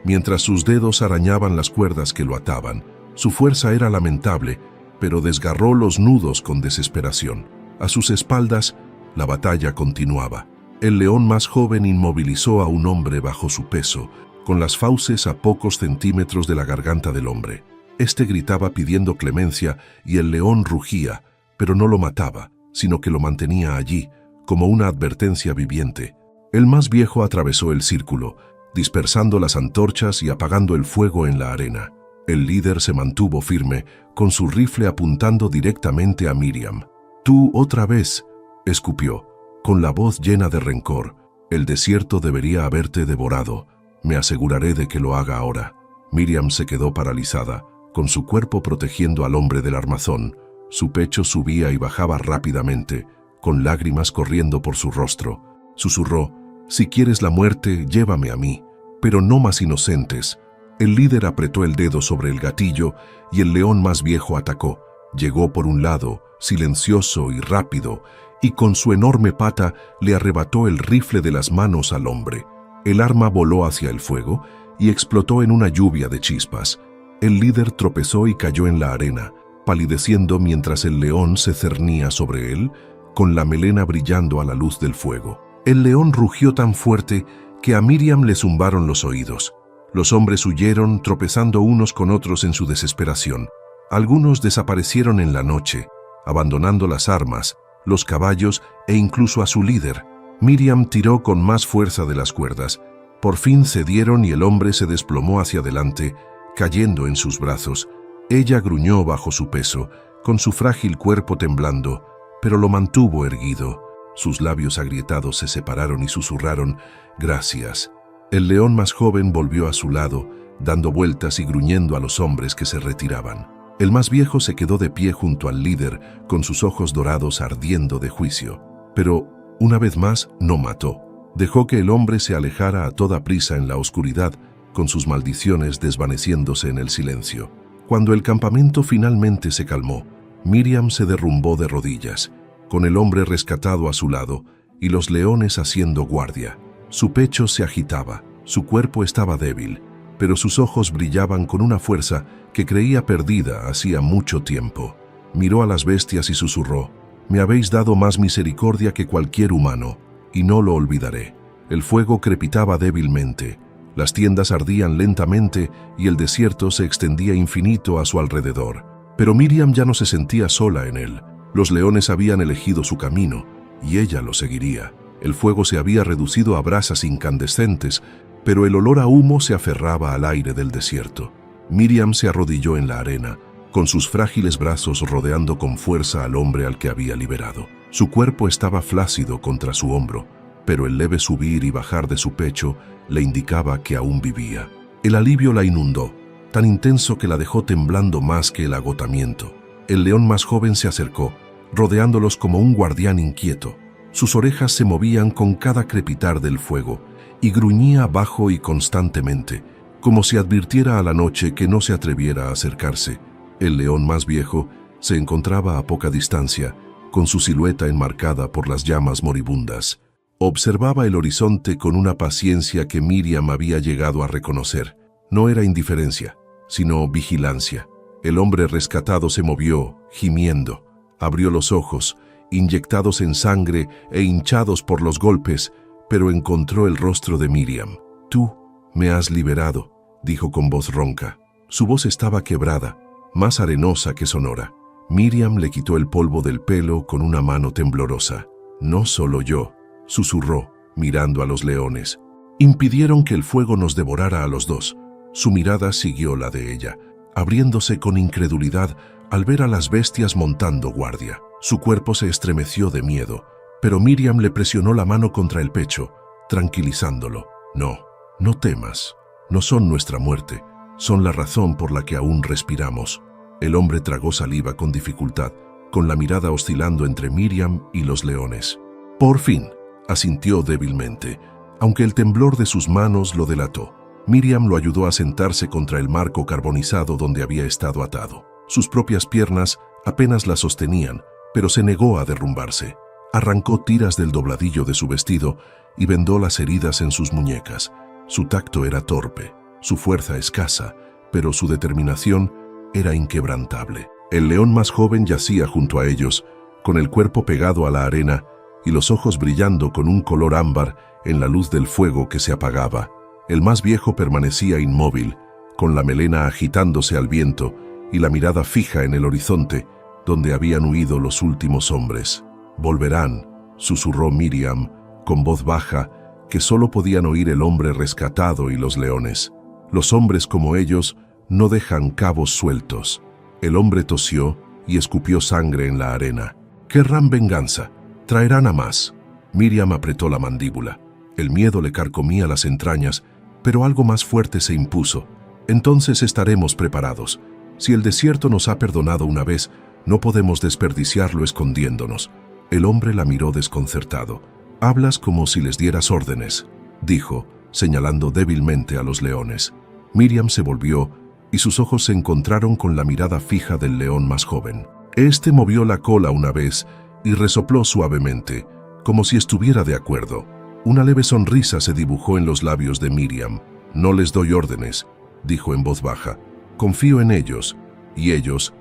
mientras sus dedos arañaban las cuerdas que lo ataban. Su fuerza era lamentable, pero desgarró los nudos con desesperación. A sus espaldas, la batalla continuaba. El león más joven inmovilizó a un hombre bajo su peso, con las fauces a pocos centímetros de la garganta del hombre. Este gritaba pidiendo clemencia y el león rugía, pero no lo mataba, sino que lo mantenía allí, como una advertencia viviente. El más viejo atravesó el círculo, dispersando las antorchas y apagando el fuego en la arena. El líder se mantuvo firme, con su rifle apuntando directamente a Miriam. «Tú otra vez», escupió, con la voz llena de rencor. «El desierto debería haberte devorado. Me aseguraré de que lo haga ahora». Miriam se quedó paralizada, con su cuerpo protegiendo al hombre del armazón. Su pecho subía y bajaba rápidamente, con lágrimas corriendo por su rostro. Susurró: «Si quieres la muerte, llévame a mí, pero no más inocentes». El líder apretó el dedo sobre el gatillo y el león más viejo atacó. Llegó por un lado, silencioso y rápido, y con su enorme pata le arrebató el rifle de las manos al hombre. El arma voló hacia el fuego y explotó en una lluvia de chispas. El líder tropezó y cayó en la arena, palideciendo mientras el león se cernía sobre él, con la melena brillando a la luz del fuego. El león rugió tan fuerte que a Miriam le zumbaron los oídos. Los hombres huyeron, tropezando unos con otros en su desesperación. Algunos desaparecieron en la noche, abandonando las armas, los caballos e incluso a su líder. Miriam tiró con más fuerza de las cuerdas. Por fin cedieron y el hombre se desplomó hacia adelante, cayendo en sus brazos. Ella gruñó bajo su peso, con su frágil cuerpo temblando, pero lo mantuvo erguido. Sus labios agrietados se separaron y susurraron: «Gracias». El león más joven volvió a su lado, dando vueltas y gruñendo a los hombres que se retiraban. El más viejo se quedó de pie junto al líder, con sus ojos dorados ardiendo de juicio. Pero, una vez más, no mató. Dejó que el hombre se alejara a toda prisa en la oscuridad, con sus maldiciones desvaneciéndose en el silencio. Cuando el campamento finalmente se calmó, Miriam se derrumbó de rodillas, con el hombre rescatado a su lado y los leones haciendo guardia. Su pecho se agitaba, su cuerpo estaba débil, pero sus ojos brillaban con una fuerza que creía perdida hacía mucho tiempo. Miró a las bestias y susurró: «Me habéis dado más misericordia que cualquier humano, y no lo olvidaré». El fuego crepitaba débilmente, las tiendas ardían lentamente y el desierto se extendía infinito a su alrededor. Pero Miriam ya no se sentía sola en él. Los leones habían elegido su camino, y ella lo seguiría. El fuego se había reducido a brasas incandescentes, pero el olor a humo se aferraba al aire del desierto. Miriam se arrodilló en la arena, con sus frágiles brazos rodeando con fuerza al hombre al que había liberado. Su cuerpo estaba flácido contra su hombro, pero el leve subir y bajar de su pecho le indicaba que aún vivía. El alivio la inundó, tan intenso que la dejó temblando más que el agotamiento. El león más joven se acercó, rodeándolos como un guardián inquieto. Sus orejas se movían con cada crepitar del fuego y gruñía bajo y constantemente, como si advirtiera a la noche que no se atreviera a acercarse. El león más viejo se encontraba a poca distancia, con su silueta enmarcada por las llamas moribundas. Observaba el horizonte con una paciencia que Miriam había llegado a reconocer. No era indiferencia, sino vigilancia. El hombre rescatado se movió, gimiendo. Abrió los ojos, inyectados en sangre e hinchados por los golpes, pero encontró el rostro de Miriam. «Tú me has liberado», dijo con voz ronca. Su voz estaba quebrada, más arenosa que sonora. Miriam le quitó el polvo del pelo con una mano temblorosa. «No solo yo», susurró, mirando a los leones. «Impidieron que el fuego nos devorara a los dos». Su mirada siguió la de ella, abriéndose con incredulidad al ver a las bestias montando guardia. Su cuerpo se estremeció de miedo, pero Miriam le presionó la mano contra el pecho, tranquilizándolo. «No, no temas. No son nuestra muerte, son la razón por la que aún respiramos». El hombre tragó saliva con dificultad, con la mirada oscilando entre Miriam y los leones. «Por fin», asintió débilmente, aunque el temblor de sus manos lo delató. Miriam lo ayudó a sentarse contra el marco carbonizado donde había estado atado. Sus propias piernas apenas la sostenían, pero se negó a derrumbarse. Arrancó tiras del dobladillo de su vestido y vendó las heridas en sus muñecas. Su tacto era torpe, su fuerza escasa, pero su determinación era inquebrantable. El león más joven yacía junto a ellos, con el cuerpo pegado a la arena y los ojos brillando con un color ámbar en la luz del fuego que se apagaba. El más viejo permanecía inmóvil, con la melena agitándose al viento y la mirada fija en el horizonte, donde habían huido los últimos hombres. «Volverán», susurró Miriam, con voz baja, que solo podían oír el hombre rescatado y los leones. «Los hombres como ellos no dejan cabos sueltos». El hombre tosió y escupió sangre en la arena. «Querrán venganza, traerán a más». Miriam apretó la mandíbula. El miedo le carcomía las entrañas, pero algo más fuerte se impuso. «Entonces estaremos preparados. Si el desierto nos ha perdonado una vez, no podemos desperdiciarlo escondiéndonos». El hombre la miró desconcertado. «Hablas como si les dieras órdenes», dijo, señalando débilmente a los leones. Miriam se volvió y sus ojos se encontraron con la mirada fija del león más joven. Este movió la cola una vez y resopló suavemente, como si estuviera de acuerdo. Una leve sonrisa se dibujó en los labios de Miriam. «No les doy órdenes», dijo en voz baja. «Confío en ellos, y ellos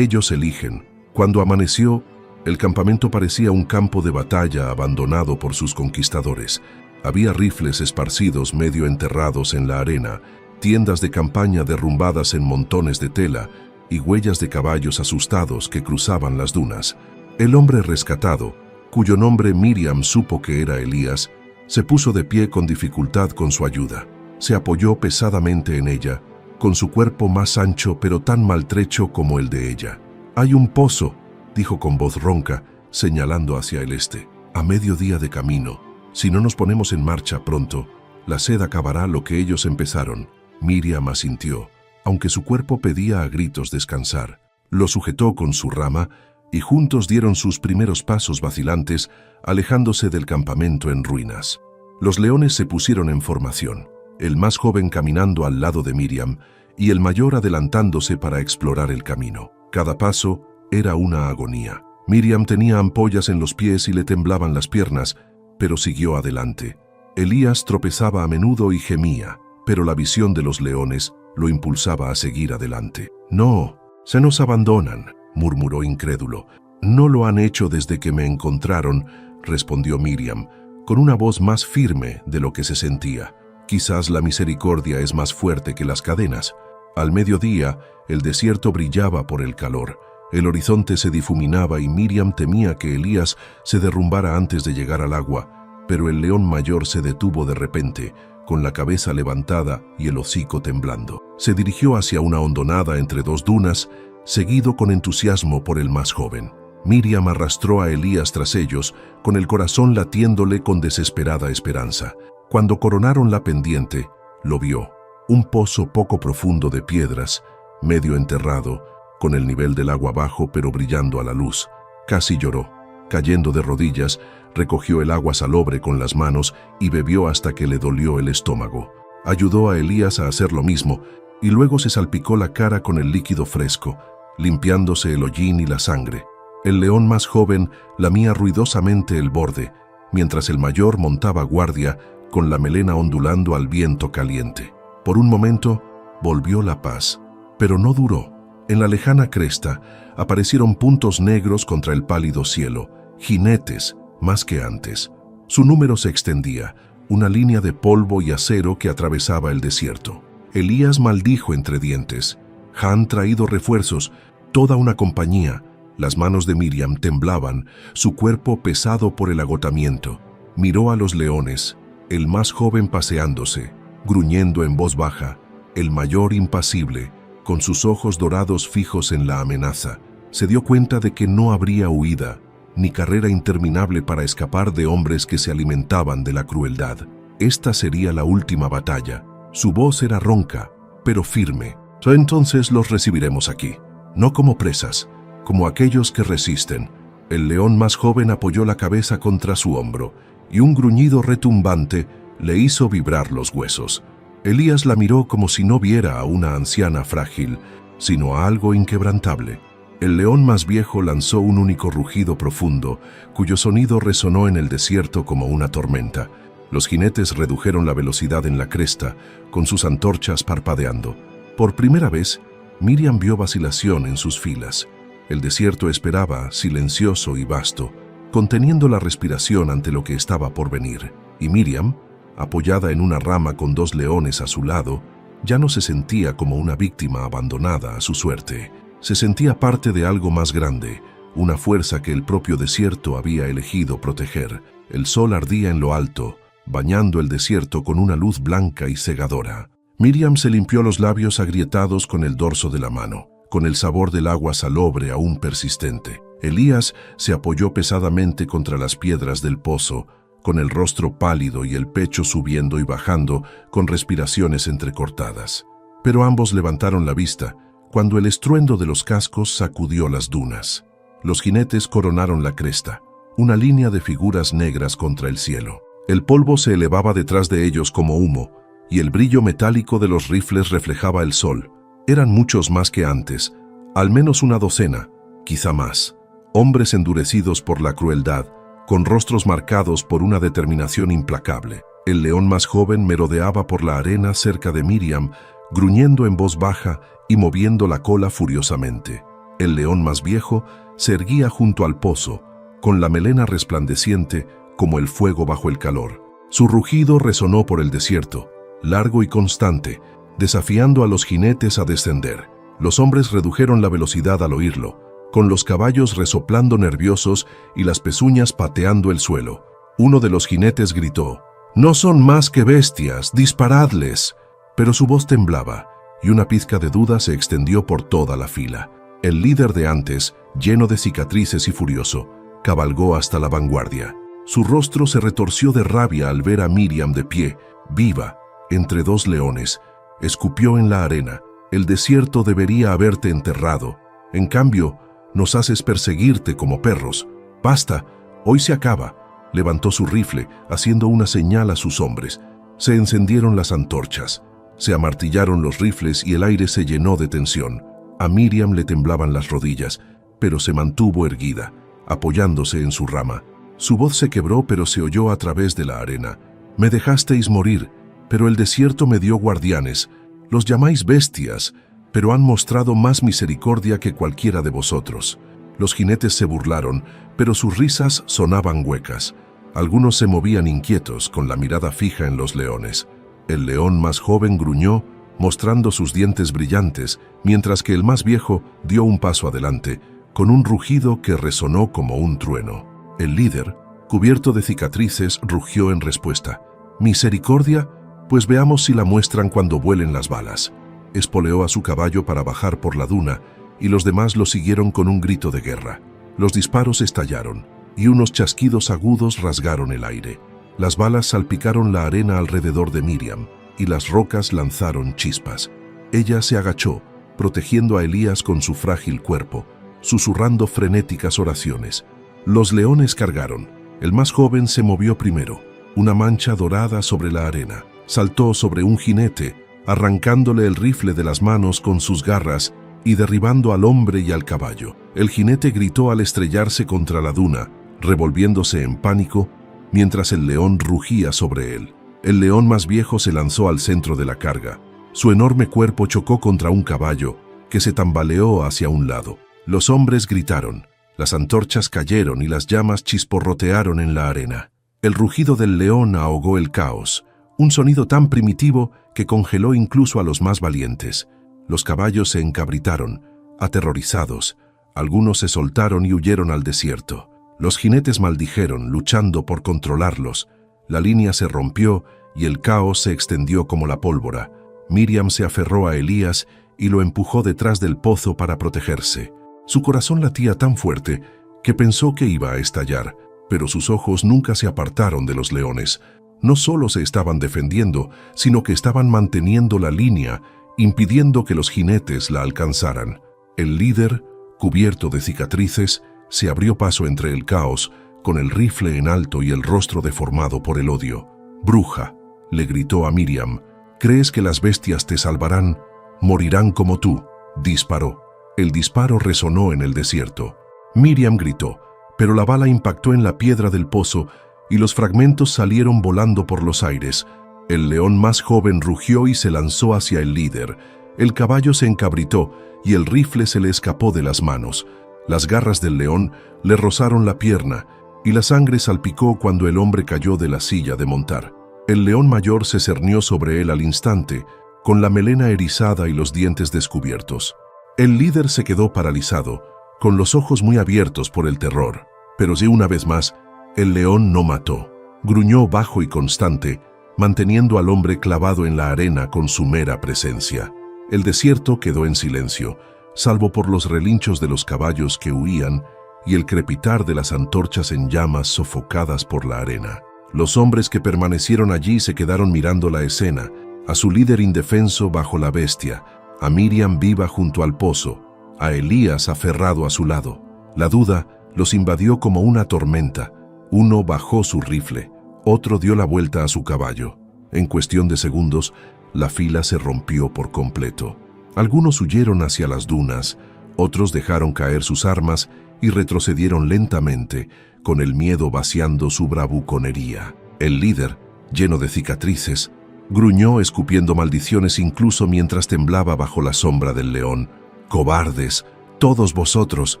eligen». Cuando amaneció, el campamento parecía un campo de batalla abandonado por sus conquistadores. Había rifles esparcidos medio enterrados en la arena, tiendas de campaña derrumbadas en montones de tela y huellas de caballos asustados que cruzaban las dunas. El hombre rescatado, cuyo nombre Miriam supo que era Elías, se puso de pie con dificultad con su ayuda. Se apoyó pesadamente en ella, con su cuerpo más ancho pero tan maltrecho como el de ella. «Hay un pozo», dijo con voz ronca, señalando hacia el este. «A mediodía de camino. Si no nos ponemos en marcha pronto, la sed acabará lo que ellos empezaron». Miriam asintió, aunque su cuerpo pedía a gritos descansar. Lo sujetó con su rama y juntos dieron sus primeros pasos vacilantes, alejándose del campamento en ruinas. Los leones se pusieron en formación, el más joven caminando al lado de Miriam y el mayor adelantándose para explorar el camino. Cada paso era una agonía. Miriam tenía ampollas en los pies y le temblaban las piernas, pero siguió adelante. Elías tropezaba a menudo y gemía, pero la visión de los leones lo impulsaba a seguir adelante. «No, se nos abandonan», murmuró incrédulo. «No lo han hecho desde que me encontraron», respondió Miriam, con una voz más firme de lo que se sentía. «Quizás la misericordia es más fuerte que las cadenas». Al mediodía, el desierto brillaba por el calor. El horizonte se difuminaba y Miriam temía que Elías se derrumbara antes de llegar al agua, pero el león mayor se detuvo de repente, con la cabeza levantada y el hocico temblando. Se dirigió hacia una hondonada entre dos dunas, seguido con entusiasmo por el más joven. Miriam arrastró a Elías tras ellos, con el corazón latiéndole con desesperada esperanza. Cuando coronaron la pendiente, lo vio. Un pozo poco profundo de piedras, medio enterrado, con el nivel del agua bajo pero brillando a la luz. Casi lloró. Cayendo de rodillas, recogió el agua salobre con las manos y bebió hasta que le dolió el estómago. Ayudó a Elías a hacer lo mismo y luego se salpicó la cara con el líquido fresco, limpiándose el hollín y la sangre. El león más joven lamía ruidosamente el borde, mientras el mayor montaba guardia con la melena ondulando al viento caliente. Por un momento volvió la paz, pero no duró. En la lejana cresta aparecieron puntos negros contra el pálido cielo, jinetes más que antes. Su número se extendía, una línea de polvo y acero que atravesaba el desierto. Elías maldijo entre dientes. Han traído refuerzos, toda una compañía. Las manos de Miriam temblaban, su cuerpo pesado por el agotamiento. Miró a los leones, el más joven paseándose, gruñendo en voz baja, el mayor impasible, con sus ojos dorados fijos en la amenaza. Se dio cuenta de que no habría huida, ni carrera interminable para escapar de hombres que se alimentaban de la crueldad. Esta sería la última batalla. Su voz era ronca, pero firme. Entonces los recibiremos aquí, no como presas, como aquellos que resisten. El león más joven apoyó la cabeza contra su hombro, y un gruñido retumbante le hizo vibrar los huesos. Elías la miró como si no viera a una anciana frágil, sino a algo inquebrantable. El león más viejo lanzó un único rugido profundo, cuyo sonido resonó en el desierto como una tormenta. Los jinetes redujeron la velocidad en la cresta, con sus antorchas parpadeando. Por primera vez, Miriam vio vacilación en sus filas. El desierto esperaba, silencioso y vasto, conteniendo la respiración ante lo que estaba por venir. Y Miriam, apoyada en una rama con dos leones a su lado, ya no se sentía como una víctima abandonada a su suerte. Se sentía parte de algo más grande, una fuerza que el propio desierto había elegido proteger. El sol ardía en lo alto, bañando el desierto con una luz blanca y cegadora. Miriam se limpió los labios agrietados con el dorso de la mano, con el sabor del agua salobre aún persistente. Elías se apoyó pesadamente contra las piedras del pozo, con el rostro pálido y el pecho subiendo y bajando, con respiraciones entrecortadas. Pero ambos levantaron la vista, cuando el estruendo de los cascos sacudió las dunas. Los jinetes coronaron la cresta, una línea de figuras negras contra el cielo. El polvo se elevaba detrás de ellos como humo, y el brillo metálico de los rifles reflejaba el sol. Eran muchos más que antes, al menos una docena, quizá más. Hombres endurecidos por la crueldad, con rostros marcados por una determinación implacable. El león más joven merodeaba por la arena cerca de Miriam, gruñendo en voz baja y moviendo la cola furiosamente. El león más viejo se erguía junto al pozo, con la melena resplandeciente como el fuego bajo el calor. Su rugido resonó por el desierto, largo y constante, desafiando a los jinetes a descender. Los hombres redujeron la velocidad al oírlo, con los caballos resoplando nerviosos y las pezuñas pateando el suelo. Uno de los jinetes gritó: «No son más que bestias, disparadles». Pero su voz temblaba, y una pizca de duda se extendió por toda la fila. El líder de antes, lleno de cicatrices y furioso, cabalgó hasta la vanguardia. Su rostro se retorció de rabia al ver a Miriam de pie, viva, entre dos leones. Escupió en la arena: «El desierto debería haberte enterrado. En cambio, nos haces perseguirte como perros. Basta, hoy se acaba». Levantó su rifle, haciendo una señal a sus hombres. Se encendieron las antorchas. Se amartillaron los rifles y el aire se llenó de tensión. A Miriam le temblaban las rodillas, pero se mantuvo erguida, apoyándose en su rama. Su voz se quebró, pero se oyó a través de la arena: «Me dejasteis morir, pero el desierto me dio guardianes. Los llamáis bestias, pero han mostrado más misericordia que cualquiera de vosotros». Los jinetes se burlaron, pero sus risas sonaban huecas. Algunos se movían inquietos, con la mirada fija en los leones. El león más joven gruñó, mostrando sus dientes brillantes, mientras que el más viejo dio un paso adelante, con un rugido que resonó como un trueno. El líder, cubierto de cicatrices, rugió en respuesta: «¿Misericordia? Pues veamos si la muestran cuando vuelen las balas. Espoleó a su caballo para bajar por la duna y los demás lo siguieron con un grito de guerra. Los disparos estallaron y unos chasquidos agudos rasgaron el aire. Las balas salpicaron la arena alrededor de Miriam y las rocas lanzaron chispas. Ella se agachó, protegiendo a Elías con su frágil cuerpo, susurrando frenéticas oraciones. Los leones cargaron. El más joven se movió primero, una mancha dorada sobre la arena. Saltó sobre un jinete, arrancándole el rifle de las manos con sus garras y derribando al hombre y al caballo. El jinete gritó al estrellarse contra la duna, revolviéndose en pánico, mientras el león rugía sobre él. El león más viejo se lanzó al centro de la carga. Su enorme cuerpo chocó contra un caballo, que se tambaleó hacia un lado. Los hombres gritaron, las antorchas cayeron y las llamas chisporrotearon en la arena. El rugido del león ahogó el caos, un sonido tan primitivo que congeló incluso a los más valientes. Los caballos se encabritaron, aterrorizados. Algunos se soltaron y huyeron al desierto. Los jinetes maldijeron, luchando por controlarlos. La línea se rompió y el caos se extendió como la pólvora. Miriam se aferró a Elías y lo empujó detrás del pozo para protegerse. Su corazón latía tan fuerte que pensó que iba a estallar, pero sus ojos nunca se apartaron de los leones. No solo se estaban defendiendo, sino que estaban manteniendo la línea, impidiendo que los jinetes la alcanzaran. El líder, cubierto de cicatrices, se abrió paso entre el caos, con el rifle en alto y el rostro deformado por el odio. «Bruja», le gritó a Miriam, «¿crees que las bestias te salvarán? Morirán como tú». Disparó. El disparo resonó en el desierto. Miriam gritó, pero la bala impactó en la piedra del pozo y los fragmentos salieron volando por los aires. El león más joven rugió y se lanzó hacia el líder. El caballo se encabritó y el rifle se le escapó de las manos. Las garras del león le rozaron la pierna y la sangre salpicó cuando el hombre cayó de la silla de montar. El león mayor se cernió sobre él al instante, con la melena erizada y los dientes descubiertos. El líder se quedó paralizado, con los ojos muy abiertos por el terror. Pero sí, una vez más, el león no mató. Gruñó bajo y constante, manteniendo al hombre clavado en la arena con su mera presencia. El desierto quedó en silencio, salvo por los relinchos de los caballos que huían y el crepitar de las antorchas en llamas sofocadas por la arena. Los hombres que permanecieron allí se quedaron mirando la escena, a su líder indefenso bajo la bestia, a Miriam viva junto al pozo, a Elías aferrado a su lado. La duda los invadió como una tormenta. Uno bajó su rifle, otro dio la vuelta a su caballo. En cuestión de segundos, la fila se rompió por completo. Algunos huyeron hacia las dunas, otros dejaron caer sus armas y retrocedieron lentamente, con el miedo vaciando su bravuconería. El líder, lleno de cicatrices, gruñó escupiendo maldiciones incluso mientras temblaba bajo la sombra del león. «Cobardes, todos vosotros,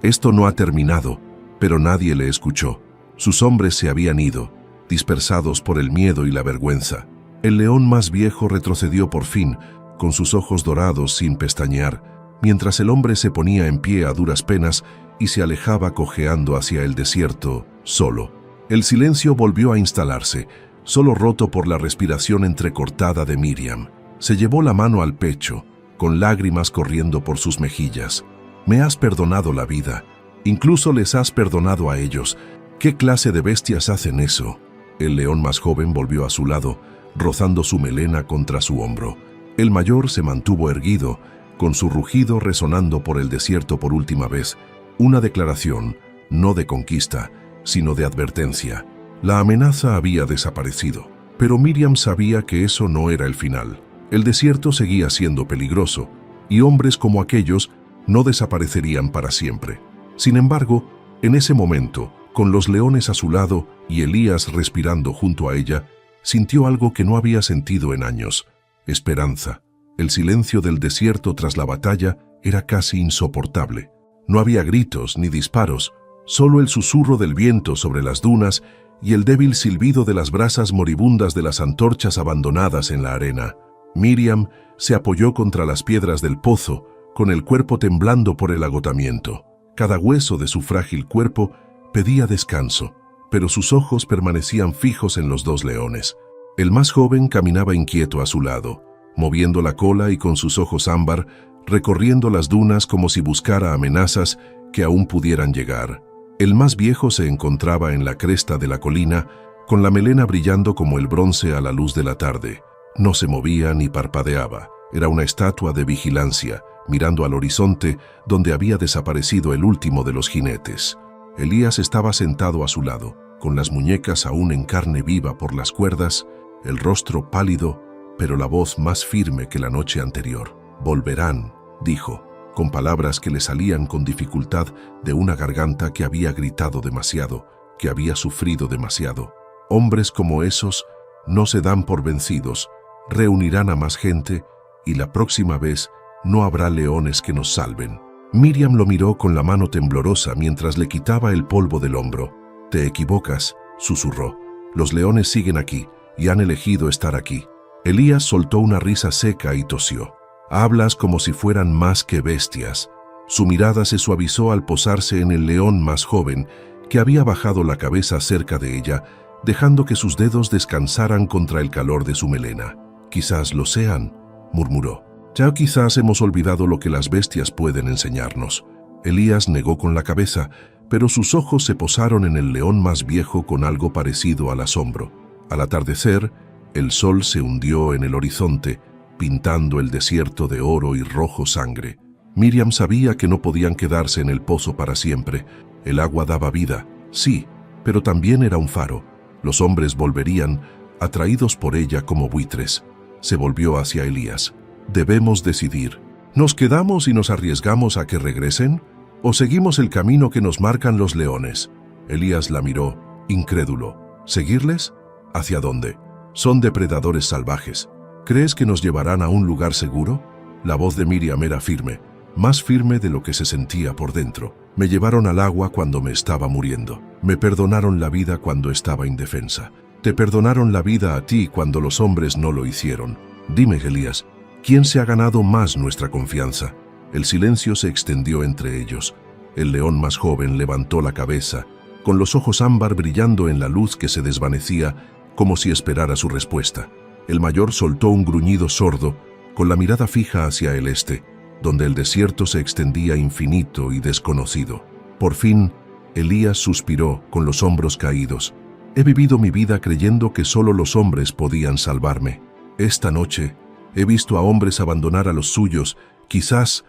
esto no ha terminado». Pero nadie le escuchó. Sus hombres se habían ido, dispersados por el miedo y la vergüenza. El león más viejo retrocedió por fin, con sus ojos dorados sin pestañear, mientras el hombre se ponía en pie a duras penas y se alejaba cojeando hacia el desierto, solo. El silencio volvió a instalarse, solo roto por la respiración entrecortada de Miriam. Se llevó la mano al pecho, con lágrimas corriendo por sus mejillas. «Me has perdonado la vida. Incluso les has perdonado a ellos. ¿Qué clase de bestias hacen eso?». El león más joven volvió a su lado, rozando su melena contra su hombro. El mayor se mantuvo erguido, con su rugido resonando por el desierto por última vez. Una declaración, no de conquista, sino de advertencia. La amenaza había desaparecido, pero Miriam sabía que eso no era el final. El desierto seguía siendo peligroso, y hombres como aquellos no desaparecerían para siempre. Sin embargo, en ese momento, con los leones a su lado y Elías respirando junto a ella, sintió algo que no había sentido en años: esperanza. El silencio del desierto tras la batalla era casi insoportable. No había gritos ni disparos, solo el susurro del viento sobre las dunas y el débil silbido de las brasas moribundas de las antorchas abandonadas en la arena. Miriam se apoyó contra las piedras del pozo, con el cuerpo temblando por el agotamiento. Cada hueso de su frágil cuerpo pedía descanso, pero sus ojos permanecían fijos en los dos leones. El más joven caminaba inquieto a su lado, moviendo la cola y con sus ojos ámbar, recorriendo las dunas como si buscara amenazas que aún pudieran llegar. El más viejo se encontraba en la cresta de la colina, con la melena brillando como el bronce a la luz de la tarde. No se movía ni parpadeaba. Era una estatua de vigilancia, mirando al horizonte donde había desaparecido el último de los jinetes. Elías estaba sentado a su lado, con las muñecas aún en carne viva por las cuerdas, el rostro pálido, pero la voz más firme que la noche anterior. «Volverán», dijo, con palabras que le salían con dificultad de una garganta que había gritado demasiado, que había sufrido demasiado. «Hombres como esos no se dan por vencidos, reunirán a más gente y la próxima vez no habrá leones que nos salven». Miriam lo miró con la mano temblorosa mientras le quitaba el polvo del hombro. «Te equivocas», susurró. «Los leones siguen aquí y han elegido estar aquí». Elías soltó una risa seca y tosió. «Hablas como si fueran más que bestias». Su mirada se suavizó al posarse en el león más joven, que había bajado la cabeza cerca de ella, dejando que sus dedos descansaran contra el calor de su melena. «Quizás lo sean», murmuró. «Ya quizás hemos olvidado lo que las bestias pueden enseñarnos». Elías negó con la cabeza, pero sus ojos se posaron en el león más viejo con algo parecido al asombro. Al atardecer, el sol se hundió en el horizonte, pintando el desierto de oro y rojo sangre. Miriam sabía que no podían quedarse en el pozo para siempre. El agua daba vida, sí, pero también era un faro. Los hombres volverían, atraídos por ella como buitres. Se volvió hacia Elías. «Debemos decidir. ¿Nos quedamos y nos arriesgamos a que regresen? ¿O seguimos el camino que nos marcan los leones?» Elías la miró, incrédulo. «¿Seguirles? ¿Hacia dónde? Son depredadores salvajes. ¿Crees que nos llevarán a un lugar seguro?» La voz de Miriam era firme, más firme de lo que se sentía por dentro. «Me llevaron al agua cuando me estaba muriendo. Me perdonaron la vida cuando estaba indefensa. Te perdonaron la vida a ti cuando los hombres no lo hicieron. Dime, Elías, ¿quién se ha ganado más nuestra confianza?» El silencio se extendió entre ellos. El león más joven levantó la cabeza, con los ojos ámbar brillando en la luz que se desvanecía, como si esperara su respuesta. El mayor soltó un gruñido sordo, con la mirada fija hacia el este, donde el desierto se extendía infinito y desconocido. Por fin, Elías suspiró con los hombros caídos. «He vivido mi vida creyendo que solo los hombres podían salvarme. Esta noche he visto a hombres abandonar a los suyos. Quizás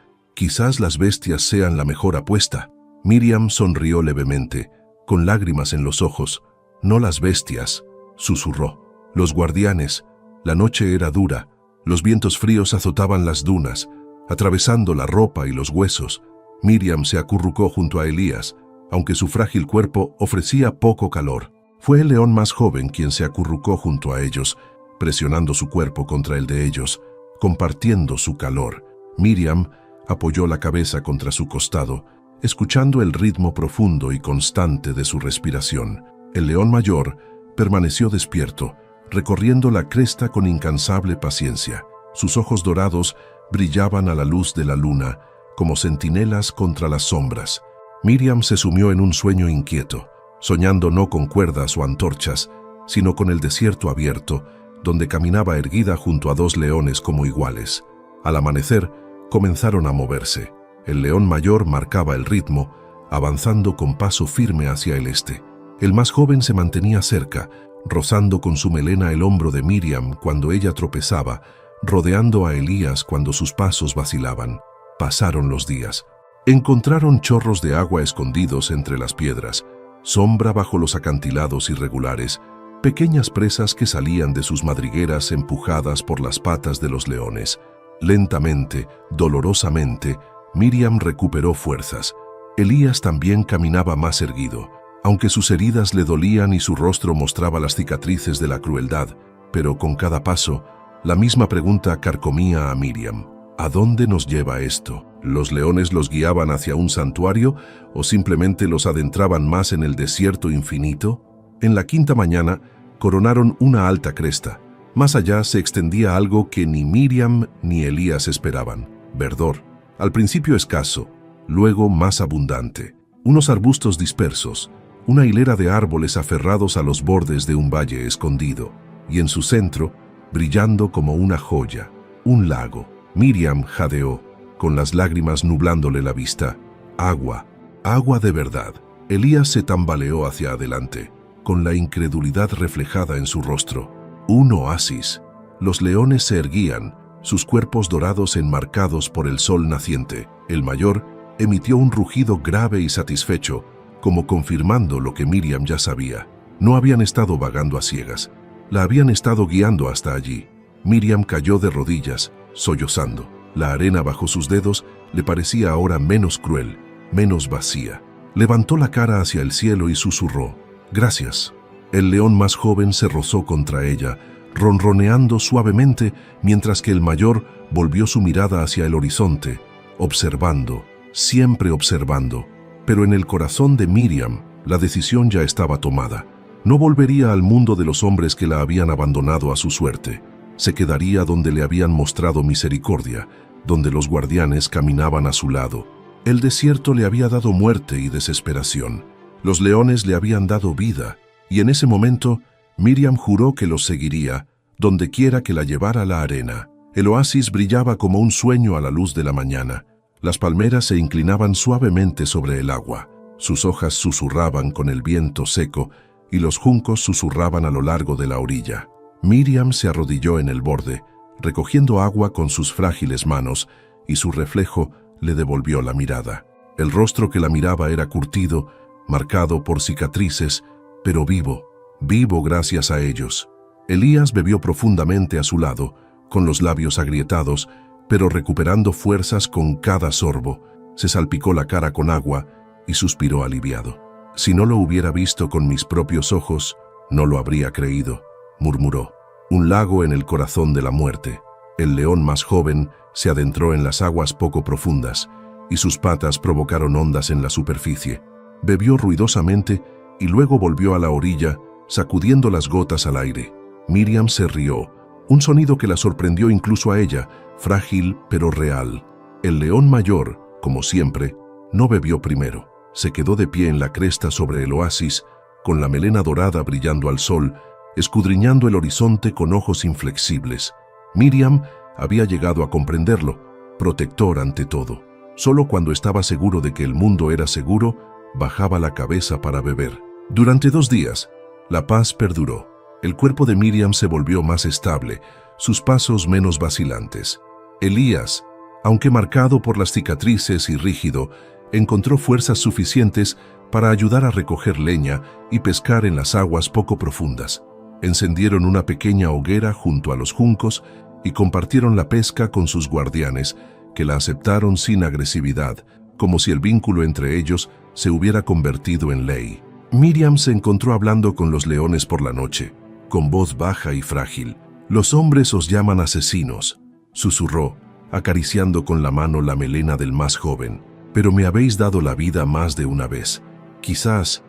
las bestias sean la mejor apuesta». Miriam sonrió levemente, con lágrimas en los ojos. «No las bestias», susurró. «Los guardianes». La noche era dura. Los vientos fríos azotaban las dunas, atravesando la ropa y los huesos. Miriam se acurrucó junto a Elías, aunque su frágil cuerpo ofrecía poco calor. Fue el león más joven quien se acurrucó junto a ellos, presionando su cuerpo contra el de ellos, compartiendo su calor. Miriam apoyó la cabeza contra su costado, escuchando el ritmo profundo y constante de su respiración. El león mayor permaneció despierto, recorriendo la cresta con incansable paciencia. Sus ojos dorados brillaban a la luz de la luna, como centinelas contra las sombras. Miriam se sumió en un sueño inquieto, soñando no con cuerdas o antorchas, sino con el desierto abierto, donde caminaba erguida junto a dos leones como iguales. Al amanecer, comenzaron a moverse. El león mayor marcaba el ritmo, avanzando con paso firme hacia el este. El más joven se mantenía cerca, rozando con su melena el hombro de Miriam cuando ella tropezaba, rodeando a Elías cuando sus pasos vacilaban. Pasaron los días. Encontraron chorros de agua escondidos entre las piedras, sombra bajo los acantilados irregulares, pequeñas presas que salían de sus madrigueras empujadas por las patas de los leones. Lentamente, dolorosamente, Miriam recuperó fuerzas. Elías también caminaba más erguido, aunque sus heridas le dolían y su rostro mostraba las cicatrices de la crueldad, pero con cada paso, la misma pregunta carcomía a Miriam. ¿A dónde nos lleva esto? ¿Los leones los guiaban hacia un santuario o simplemente los adentraban más en el desierto infinito? En la quinta mañana, coronaron una alta cresta. Más allá se extendía algo que ni Miriam ni Elías esperaban. Verdor, al principio escaso, luego más abundante. Unos arbustos dispersos, una hilera de árboles aferrados a los bordes de un valle escondido. y en su centro, brillando como una joya, un lago. Miriam jadeó, con las lágrimas nublándole la vista. Agua, agua de verdad. Elías se tambaleó hacia adelante, con la incredulidad reflejada en su rostro. Un oasis. Los leones se erguían, sus cuerpos dorados enmarcados por el sol naciente. El mayor emitió un rugido grave y satisfecho, como confirmando lo que Miriam ya sabía. No habían estado vagando a ciegas, la habían estado guiando hasta allí. Miriam cayó de rodillas, sollozando. La arena bajo sus dedos le parecía ahora menos cruel, menos vacía. Levantó la cara hacia el cielo y susurró: «Gracias». El león más joven se rozó contra ella, ronroneando suavemente, mientras que el mayor volvió su mirada hacia el horizonte, observando, siempre observando. Pero en el corazón de Miriam, la decisión ya estaba tomada. No volvería al mundo de los hombres que la habían abandonado a su suerte. Se quedaría donde le habían mostrado misericordia, donde los guardianes caminaban a su lado. El desierto le había dado muerte y desesperación. Los leones le habían dado vida, y en ese momento Miriam juró que los seguiría, donde quiera que la llevara la arena. El oasis brillaba como un sueño a la luz de la mañana. Las palmeras se inclinaban suavemente sobre el agua. Sus hojas susurraban con el viento seco, y los juncos susurraban a lo largo de la orilla. Miriam se arrodilló en el borde, recogiendo agua con sus frágiles manos, y su reflejo le devolvió la mirada. El rostro que la miraba era curtido, marcado por cicatrices, pero vivo, vivo gracias a ellos. Elías bebió profundamente a su lado, con los labios agrietados, pero recuperando fuerzas con cada sorbo. Se salpicó la cara con agua y suspiró aliviado. «Si no lo hubiera visto con mis propios ojos, no lo habría creído», murmuró. Un lago en el corazón de la muerte. El león más joven se adentró en las aguas poco profundas, y sus patas provocaron ondas en la superficie. Bebió ruidosamente y luego volvió a la orilla, sacudiendo las gotas al aire. Miriam se rió, un sonido que la sorprendió incluso a ella, frágil pero real. El león mayor, como siempre, no bebió primero. Se quedó de pie en la cresta sobre el oasis, con la melena dorada brillando al sol, escudriñando el horizonte con ojos inflexibles. Miriam había llegado a comprenderlo, protector ante todo. Solo cuando estaba seguro de que el mundo era seguro, bajaba la cabeza para beber. Durante 2 días, la paz perduró. El cuerpo de Miriam se volvió más estable, sus pasos menos vacilantes. Elías, aunque marcado por las cicatrices y rígido, encontró fuerzas suficientes para ayudar a recoger leña y pescar en las aguas poco profundas. Encendieron una pequeña hoguera junto a los juncos y compartieron la pesca con sus guardianes, que la aceptaron sin agresividad, como si el vínculo entre ellos se hubiera convertido en ley. Miriam se encontró hablando con los leones por la noche, con voz baja y frágil. «Los hombres os llaman asesinos», susurró, acariciando con la mano la melena del más joven. «Pero me habéis dado la vida más de una vez. Quizás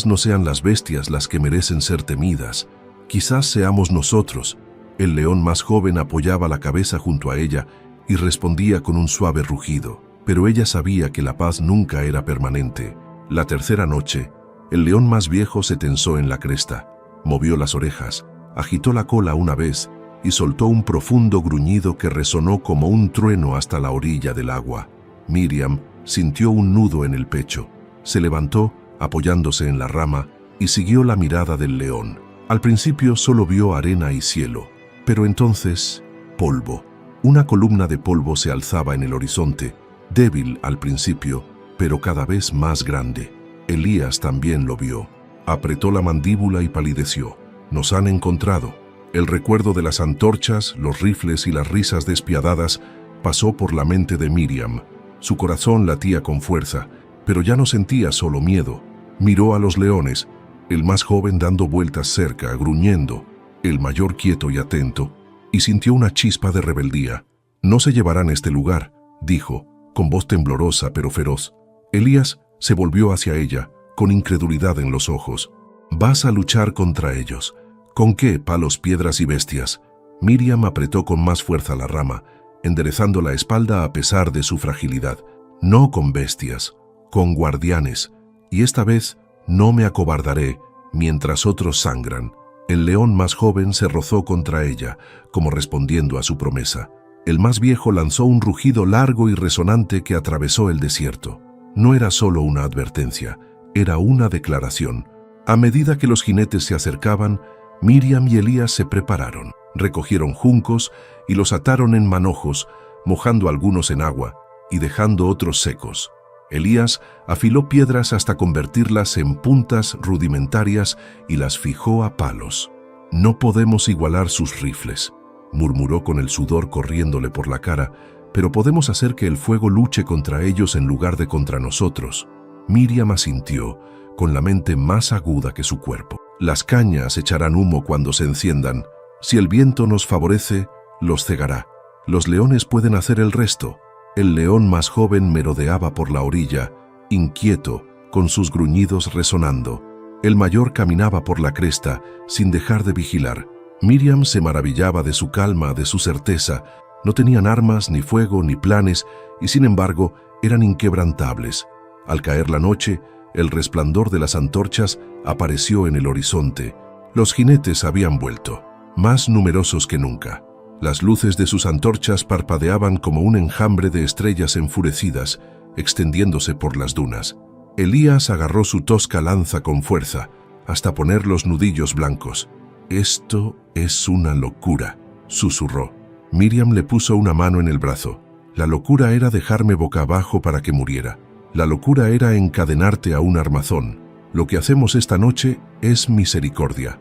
no sean las bestias las que merecen ser temidas. Quizás seamos nosotros». El león más joven apoyaba la cabeza junto a ella y respondía con un suave rugido. Pero ella sabía que la paz nunca era permanente. La tercera noche, el león más viejo se tensó en la cresta, movió las orejas, agitó la cola una vez y soltó un profundo gruñido que resonó como un trueno hasta la orilla del agua. Miriam sintió un nudo en el pecho. Se levantó, apoyándose en la rama, y siguió la mirada del león. Al principio solo vio arena y cielo, pero entonces polvo. Una columna de polvo se alzaba en el horizonte, débil al principio, pero cada vez más grande. Elías también lo vio. Apretó la mandíbula y palideció. «Nos han encontrado». El recuerdo de las antorchas, los rifles y las risas despiadadas pasó por la mente de Miriam. Su corazón latía con fuerza, pero ya no sentía solo miedo. Miró a los leones, el más joven dando vueltas cerca, gruñendo, el mayor quieto y atento, y sintió una chispa de rebeldía. «No se llevarán este lugar», dijo, con voz temblorosa pero feroz. Elías se volvió hacia ella, con incredulidad en los ojos. «Vas a luchar contra ellos. ¿Con qué palos, piedras y bestias?» Miriam apretó con más fuerza la rama, enderezando la espalda a pesar de su fragilidad. «No con bestias, con guardianes, y esta vez no me acobardaré mientras otros sangran». El león más joven se rozó contra ella, como respondiendo a su promesa. El más viejo lanzó un rugido largo y resonante que atravesó el desierto. No era solo una advertencia, era una declaración. A medida que los jinetes se acercaban, Miriam y Elías se prepararon. Recogieron juncos y los ataron en manojos, mojando algunos en agua y dejando otros secos. Elías afiló piedras hasta convertirlas en puntas rudimentarias y las fijó a palos. «No podemos igualar sus rifles», murmuró con el sudor corriéndole por la cara, «pero podemos hacer que el fuego luche contra ellos en lugar de contra nosotros». Miriam asintió, con la mente más aguda que su cuerpo. «Las cañas echarán humo cuando se enciendan. Si el viento nos favorece, los cegará. Los leones pueden hacer el resto». El león más joven merodeaba por la orilla, inquieto, con sus gruñidos resonando. El mayor caminaba por la cresta, sin dejar de vigilar. Miriam se maravillaba de su calma, de su certeza. No tenían armas, ni fuego, ni planes, y sin embargo, eran inquebrantables. Al caer la noche, el resplandor de las antorchas apareció en el horizonte. Los jinetes habían vuelto, más numerosos que nunca. Las luces de sus antorchas parpadeaban como un enjambre de estrellas enfurecidas, extendiéndose por las dunas. Elías agarró su tosca lanza con fuerza, hasta poner los nudillos blancos. «Esto es una locura», susurró. Miriam le puso una mano en el brazo. «La locura era dejarme boca abajo para que muriera. La locura era encadenarte a un armazón. Lo que hacemos esta noche es misericordia».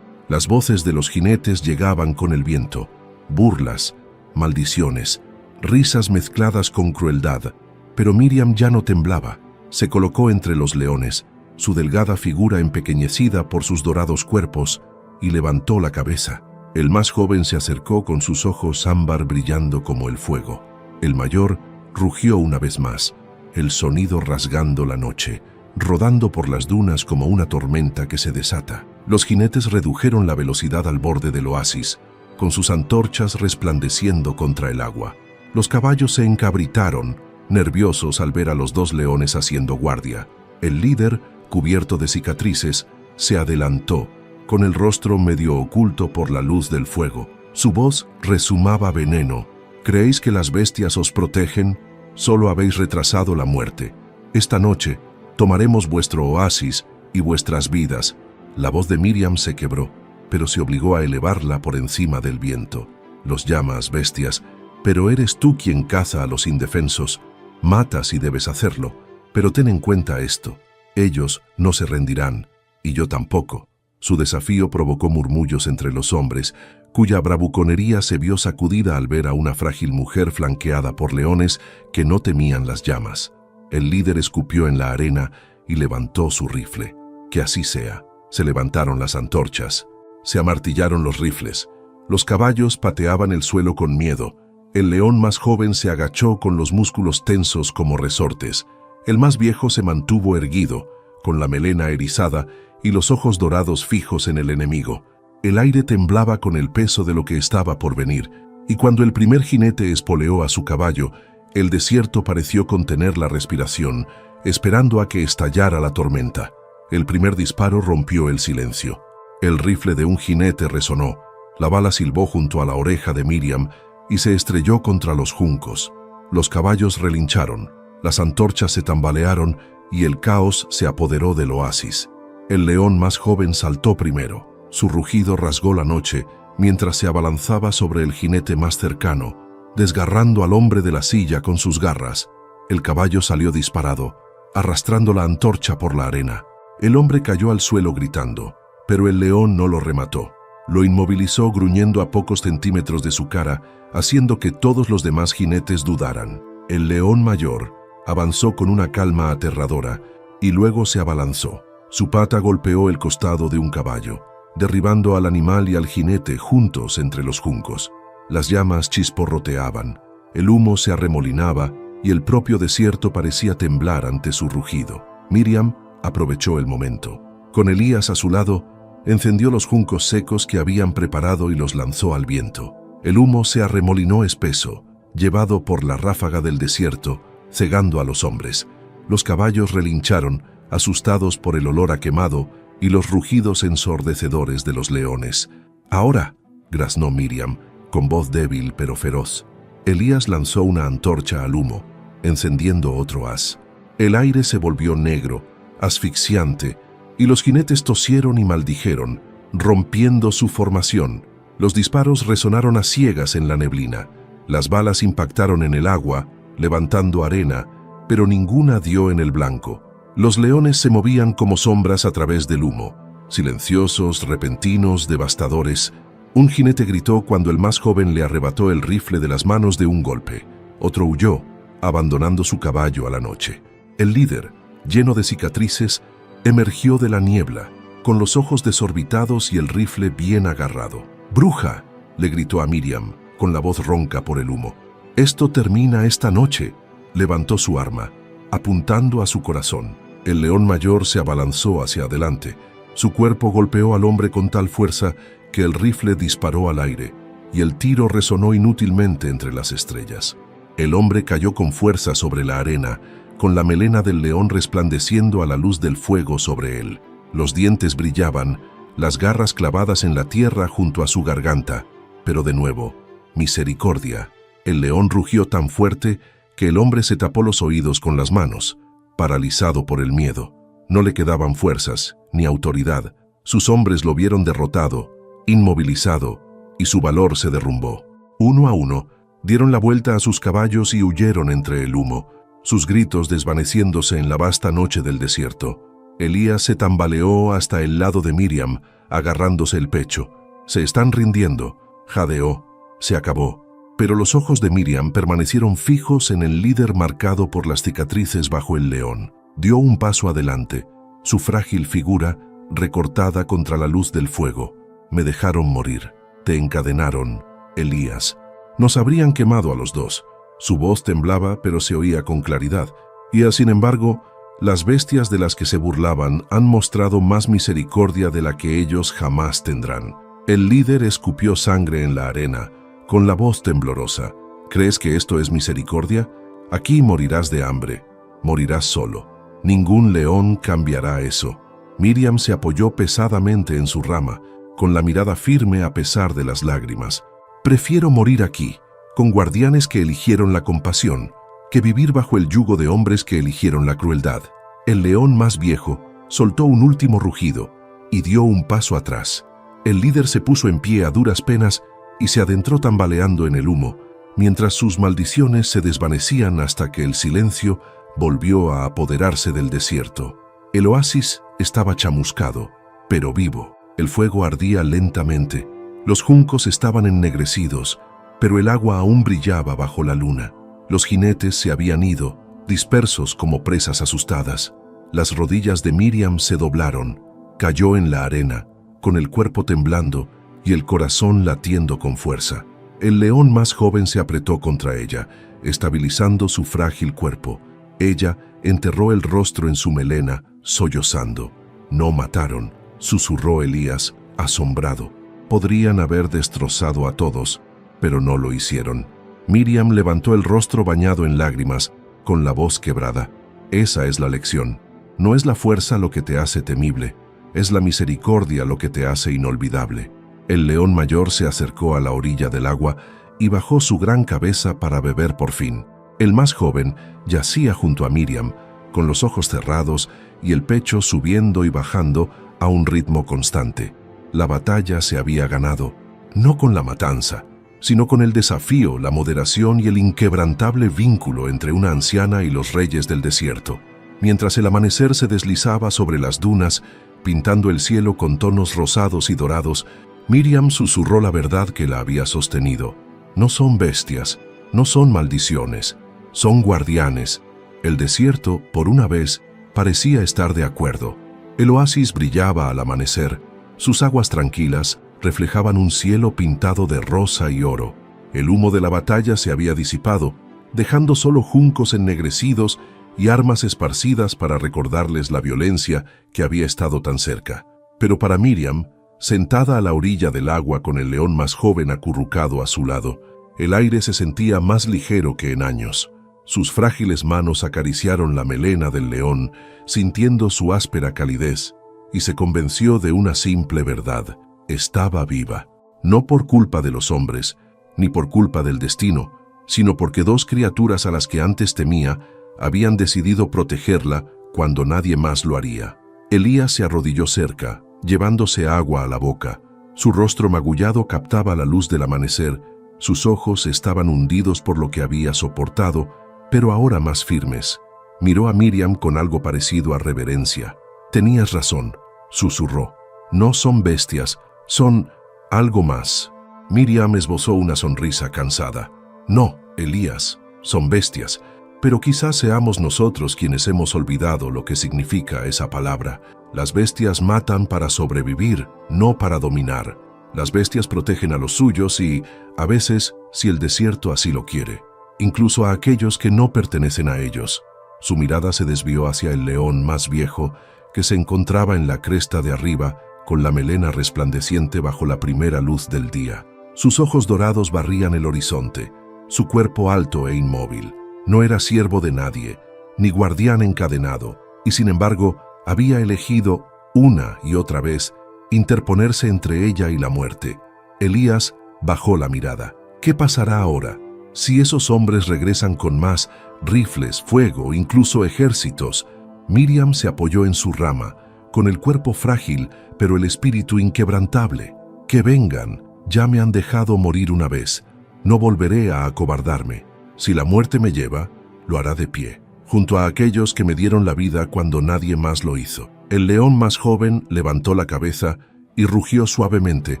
Las voces de los jinetes llegaban con el viento. Burlas, maldiciones, risas mezcladas con crueldad, pero Miriam ya no temblaba. Se colocó entre los leones, su delgada figura empequeñecida por sus dorados cuerpos, y levantó la cabeza. El más joven se acercó con sus ojos ámbar brillando como el fuego. El mayor rugió una vez más, el sonido rasgando la noche, rodando por las dunas como una tormenta que se desata. Los jinetes redujeron la velocidad al borde del oasis, con sus antorchas resplandeciendo contra el agua. Los caballos se encabritaron, nerviosos al ver a los dos leones haciendo guardia. El líder, cubierto de cicatrices, se adelantó, con el rostro medio oculto por la luz del fuego. Su voz rezumaba veneno. «¿Creéis que las bestias os protegen? Solo habéis retrasado la muerte. Esta noche tomaremos vuestro oasis y vuestras vidas». La voz de Miriam se quebró, pero se obligó a elevarla por encima del viento. «Los llamas bestias, pero eres tú quien caza a los indefensos. Matas y debes hacerlo, pero ten en cuenta esto. Ellos no se rendirán, y yo tampoco». Su desafío provocó murmullos entre los hombres, cuya bravuconería se vio sacudida al ver a una frágil mujer flanqueada por leones que no temían las llamas. El líder escupió en la arena y levantó su rifle. «Que así sea». Se levantaron las antorchas. Se amartillaron los rifles. Los caballos pateaban el suelo con miedo. El león más joven se agachó con los músculos tensos como resortes. El más viejo se mantuvo erguido, con la melena erizada y los ojos dorados fijos en el enemigo. El aire temblaba con el peso de lo que estaba por venir, y cuando el primer jinete espoleó a su caballo, el desierto pareció contener la respiración, esperando a que estallara la tormenta. El primer disparo rompió el silencio. El rifle de un jinete resonó, la bala silbó junto a la oreja de Miriam y se estrelló contra los juncos. Los caballos relincharon, las antorchas se tambalearon y el caos se apoderó del oasis. El león más joven saltó primero. Su rugido rasgó la noche mientras se abalanzaba sobre el jinete más cercano, desgarrando al hombre de la silla con sus garras. El caballo salió disparado, arrastrando la antorcha por la arena. El hombre cayó al suelo gritando, pero el león no lo remató. Lo inmovilizó gruñendo a pocos centímetros de su cara, haciendo que todos los demás jinetes dudaran. El león mayor avanzó con una calma aterradora y luego se abalanzó. Su pata golpeó el costado de un caballo, derribando al animal y al jinete juntos entre los juncos. Las llamas chisporroteaban, el humo se arremolinaba y el propio desierto parecía temblar ante su rugido. Miriam aprovechó el momento. Con Elías a su lado, encendió los juncos secos que habían preparado y los lanzó al viento. El humo se arremolinó espeso, llevado por la ráfaga del desierto, cegando a los hombres. Los caballos relincharon, asustados por el olor a quemado, y los rugidos ensordecedores de los leones. «Ahora», graznó Miriam, con voz débil pero feroz. Elías lanzó una antorcha al humo, encendiendo otro haz. El aire se volvió negro, asfixiante, y los jinetes tosieron y maldijeron, rompiendo su formación. Los disparos resonaron a ciegas en la neblina. Las balas impactaron en el agua, levantando arena, pero ninguna dio en el blanco. Los leones se movían como sombras a través del humo, silenciosos, repentinos, devastadores. Un jinete gritó cuando el más joven le arrebató el rifle de las manos de un golpe. Otro huyó, abandonando su caballo a la noche. El líder, lleno de cicatrices, emergió de la niebla, con los ojos desorbitados y el rifle bien agarrado. «¡Bruja!», le gritó a Miriam, con la voz ronca por el humo. «Esto termina esta noche». Levantó su arma, apuntando a su corazón. El león mayor se abalanzó hacia adelante. Su cuerpo golpeó al hombre con tal fuerza que el rifle disparó al aire, y el tiro resonó inútilmente entre las estrellas. El hombre cayó con fuerza sobre la arena, con la melena del león resplandeciendo a la luz del fuego sobre él. Los dientes brillaban, las garras clavadas en la tierra junto a su garganta. Pero de nuevo, misericordia. El león rugió tan fuerte que el hombre se tapó los oídos con las manos, paralizado por el miedo. No le quedaban fuerzas, ni autoridad. Sus hombres lo vieron derrotado, inmovilizado, y su valor se derrumbó. Uno a uno, dieron la vuelta a sus caballos y huyeron entre el humo, sus gritos desvaneciéndose en la vasta noche del desierto. Elías se tambaleó hasta el lado de Miriam, agarrándose el pecho. «Se están rindiendo», jadeó. «Se acabó». Pero los ojos de Miriam permanecieron fijos en el líder marcado por las cicatrices bajo el león. Dio un paso adelante, su frágil figura recortada contra la luz del fuego. «Me dejaron morir. Te encadenaron, Elías». Nos habrían quemado a los dos. Su voz temblaba, pero se oía con claridad. Y sin embargo, las bestias de las que se burlaban han mostrado más misericordia de la que ellos jamás tendrán. El líder escupió sangre en la arena, con la voz temblorosa. «¿Crees que esto es misericordia? Aquí morirás de hambre. Morirás solo. Ningún león cambiará eso». Miriam se apoyó pesadamente en su rama, con la mirada firme a pesar de las lágrimas. «Prefiero morir aquí, con guardianes que eligieron la compasión, que vivir bajo el yugo de hombres que eligieron la crueldad». El león más viejo soltó un último rugido y dio un paso atrás. El líder se puso en pie a duras penas y se adentró tambaleando en el humo, mientras sus maldiciones se desvanecían hasta que el silencio volvió a apoderarse del desierto. El oasis estaba chamuscado, pero vivo. El fuego ardía lentamente, los juncos estaban ennegrecidos, pero el agua aún brillaba bajo la luna. Los jinetes se habían ido, dispersos como presas asustadas. Las rodillas de Miriam se doblaron, cayó en la arena, con el cuerpo temblando y el corazón latiendo con fuerza. El león más joven se apretó contra ella, estabilizando su frágil cuerpo. Ella enterró el rostro en su melena, sollozando. «No mataron», susurró Elías, asombrado. «Podrían haber destrozado a todos, pero no lo hicieron». Miriam levantó el rostro bañado en lágrimas, con la voz quebrada. «Esa es la lección. No es la fuerza lo que te hace temible, es la misericordia lo que te hace inolvidable». El león mayor se acercó a la orilla del agua y bajó su gran cabeza para beber por fin. El más joven yacía junto a Miriam, con los ojos cerrados y el pecho subiendo y bajando a un ritmo constante. La batalla se había ganado, no con la matanza, sino con el desafío, la moderación y el inquebrantable vínculo entre una anciana y los reyes del desierto. Mientras el amanecer se deslizaba sobre las dunas, pintando el cielo con tonos rosados y dorados, Miriam susurró la verdad que la había sostenido. «No son bestias, no son maldiciones, son guardianes». El desierto, por una vez, parecía estar de acuerdo. El oasis brillaba al amanecer. Sus aguas tranquilas reflejaban un cielo pintado de rosa y oro. El humo de la batalla se había disipado, dejando solo juncos ennegrecidos y armas esparcidas para recordarles la violencia que había estado tan cerca. Pero para Miriam, sentada a la orilla del agua con el león más joven acurrucado a su lado, el aire se sentía más ligero que en años. Sus frágiles manos acariciaron la melena del león, sintiendo su áspera calidez. y se convenció de una simple verdad: estaba viva. No por culpa de los hombres, ni por culpa del destino, sino porque dos criaturas a las que antes temía habían decidido protegerla cuando nadie más lo haría. Elías se arrodilló cerca, llevándose agua a la boca. Su rostro magullado captaba la luz del amanecer, sus ojos estaban hundidos por lo que había soportado, pero ahora más firmes. Miró a Miriam con algo parecido a reverencia. «Tenías razón», susurró. «No son bestias, son algo más». Miriam esbozó una sonrisa cansada. «No, Elías, son bestias, pero quizás seamos nosotros quienes hemos olvidado lo que significa esa palabra. Las bestias matan para sobrevivir, no para dominar. Las bestias protegen a los suyos y, a veces, si el desierto así lo quiere, incluso a aquellos que no pertenecen a ellos». Su mirada se desvió hacia el león más viejo, que se encontraba en la cresta de arriba, con la melena resplandeciente bajo la primera luz del día. Sus ojos dorados barrían el horizonte, su cuerpo alto e inmóvil. No era siervo de nadie, ni guardián encadenado, y sin embargo, había elegido, una y otra vez, interponerse entre ella y la muerte. Elías bajó la mirada. ¿Qué pasará ahora? Si esos hombres regresan con más rifles, fuego, incluso ejércitos. Miriam se apoyó en su rama, con el cuerpo frágil, pero el espíritu inquebrantable. Que vengan, ya me han dejado morir una vez. No volveré a acobardarme. Si la muerte me lleva, lo hará de pie, junto a aquellos que me dieron la vida cuando nadie más lo hizo. El león más joven levantó la cabeza y rugió suavemente,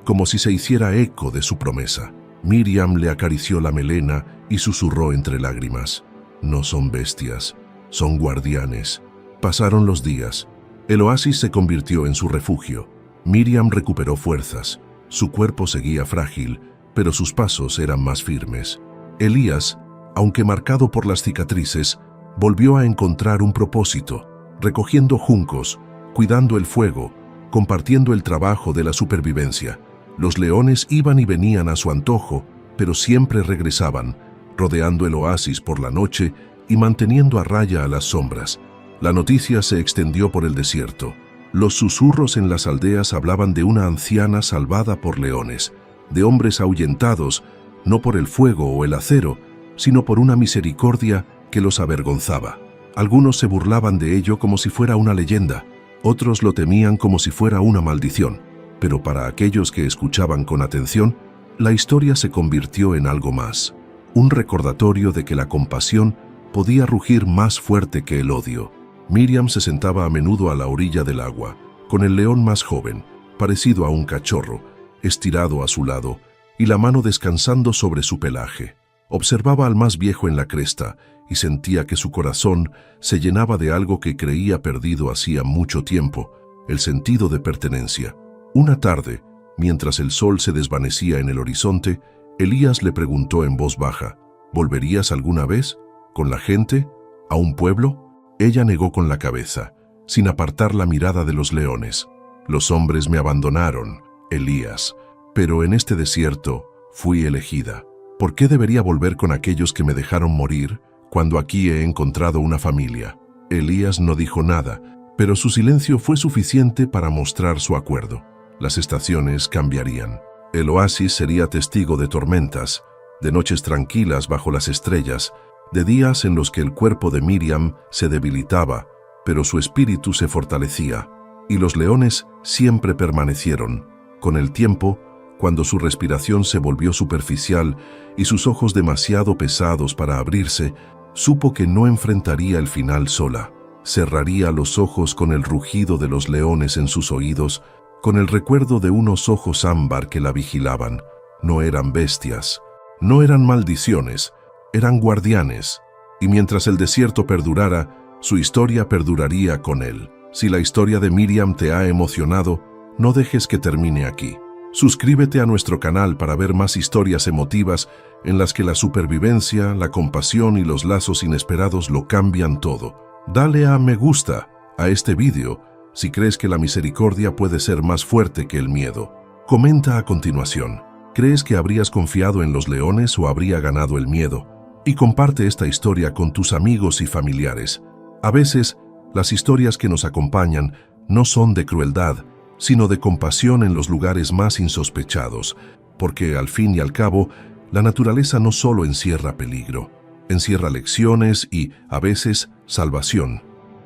como si se hiciera eco de su promesa. Miriam le acarició la melena y susurró entre lágrimas: «No son bestias, son guardianes». Pasaron los días. El oasis se convirtió en su refugio. Miriam recuperó fuerzas. Su cuerpo seguía frágil, pero sus pasos eran más firmes. Elías, aunque marcado por las cicatrices, volvió a encontrar un propósito, recogiendo juncos, cuidando el fuego, compartiendo el trabajo de la supervivencia. Los leones iban y venían a su antojo, pero siempre regresaban, rodeando el oasis por la noche y manteniendo a raya a las sombras. La noticia se extendió por el desierto. Los susurros en las aldeas hablaban de una anciana salvada por leones, de hombres ahuyentados, no por el fuego o el acero, sino por una misericordia que los avergonzaba. Algunos se burlaban de ello como si fuera una leyenda, otros lo temían como si fuera una maldición. Pero para aquellos que escuchaban con atención, la historia se convirtió en algo más, un recordatorio de que la compasión podía rugir más fuerte que el odio. Miriam se sentaba a menudo a la orilla del agua, con el león más joven, parecido a un cachorro, estirado a su lado, y la mano descansando sobre su pelaje. Observaba al más viejo en la cresta y sentía que su corazón se llenaba de algo que creía perdido hacía mucho tiempo, el sentido de pertenencia. Una tarde, mientras el sol se desvanecía en el horizonte, Elías le preguntó en voz baja: ¿volverías alguna vez? ¿Con la gente? ¿A un pueblo? Ella negó con la cabeza, sin apartar la mirada de los leones. Los hombres me abandonaron, Elías, pero en este desierto fui elegida. ¿Por qué debería volver con aquellos que me dejaron morir cuando aquí he encontrado una familia? Elías no dijo nada, pero su silencio fue suficiente para mostrar su acuerdo. Las estaciones cambiarían. El oasis sería testigo de tormentas, de noches tranquilas bajo las estrellas, de días en los que el cuerpo de Miriam se debilitaba, pero su espíritu se fortalecía, y los leones siempre permanecieron. Con el tiempo, cuando su respiración se volvió superficial y sus ojos demasiado pesados para abrirse, supo que no enfrentaría el final sola. Cerraría los ojos con el rugido de los leones en sus oídos, con el recuerdo de unos ojos ámbar que la vigilaban. No eran bestias, no eran maldiciones, eran guardianes, y mientras el desierto perdurara, su historia perduraría con él. Si la historia de Miriam te ha emocionado, no dejes que termine aquí. Suscríbete a nuestro canal para ver más historias emotivas en las que la supervivencia, la compasión y los lazos inesperados lo cambian todo. Dale a me gusta a este vídeo si crees que la misericordia puede ser más fuerte que el miedo. Comenta a continuación: ¿crees que habrías confiado en los leones o habría ganado el miedo? Y comparte esta historia con tus amigos y familiares. A veces, las historias que nos acompañan no son de crueldad, sino de compasión en los lugares más insospechados, porque al fin y al cabo, la naturaleza no solo encierra peligro, encierra lecciones y, a veces, salvación.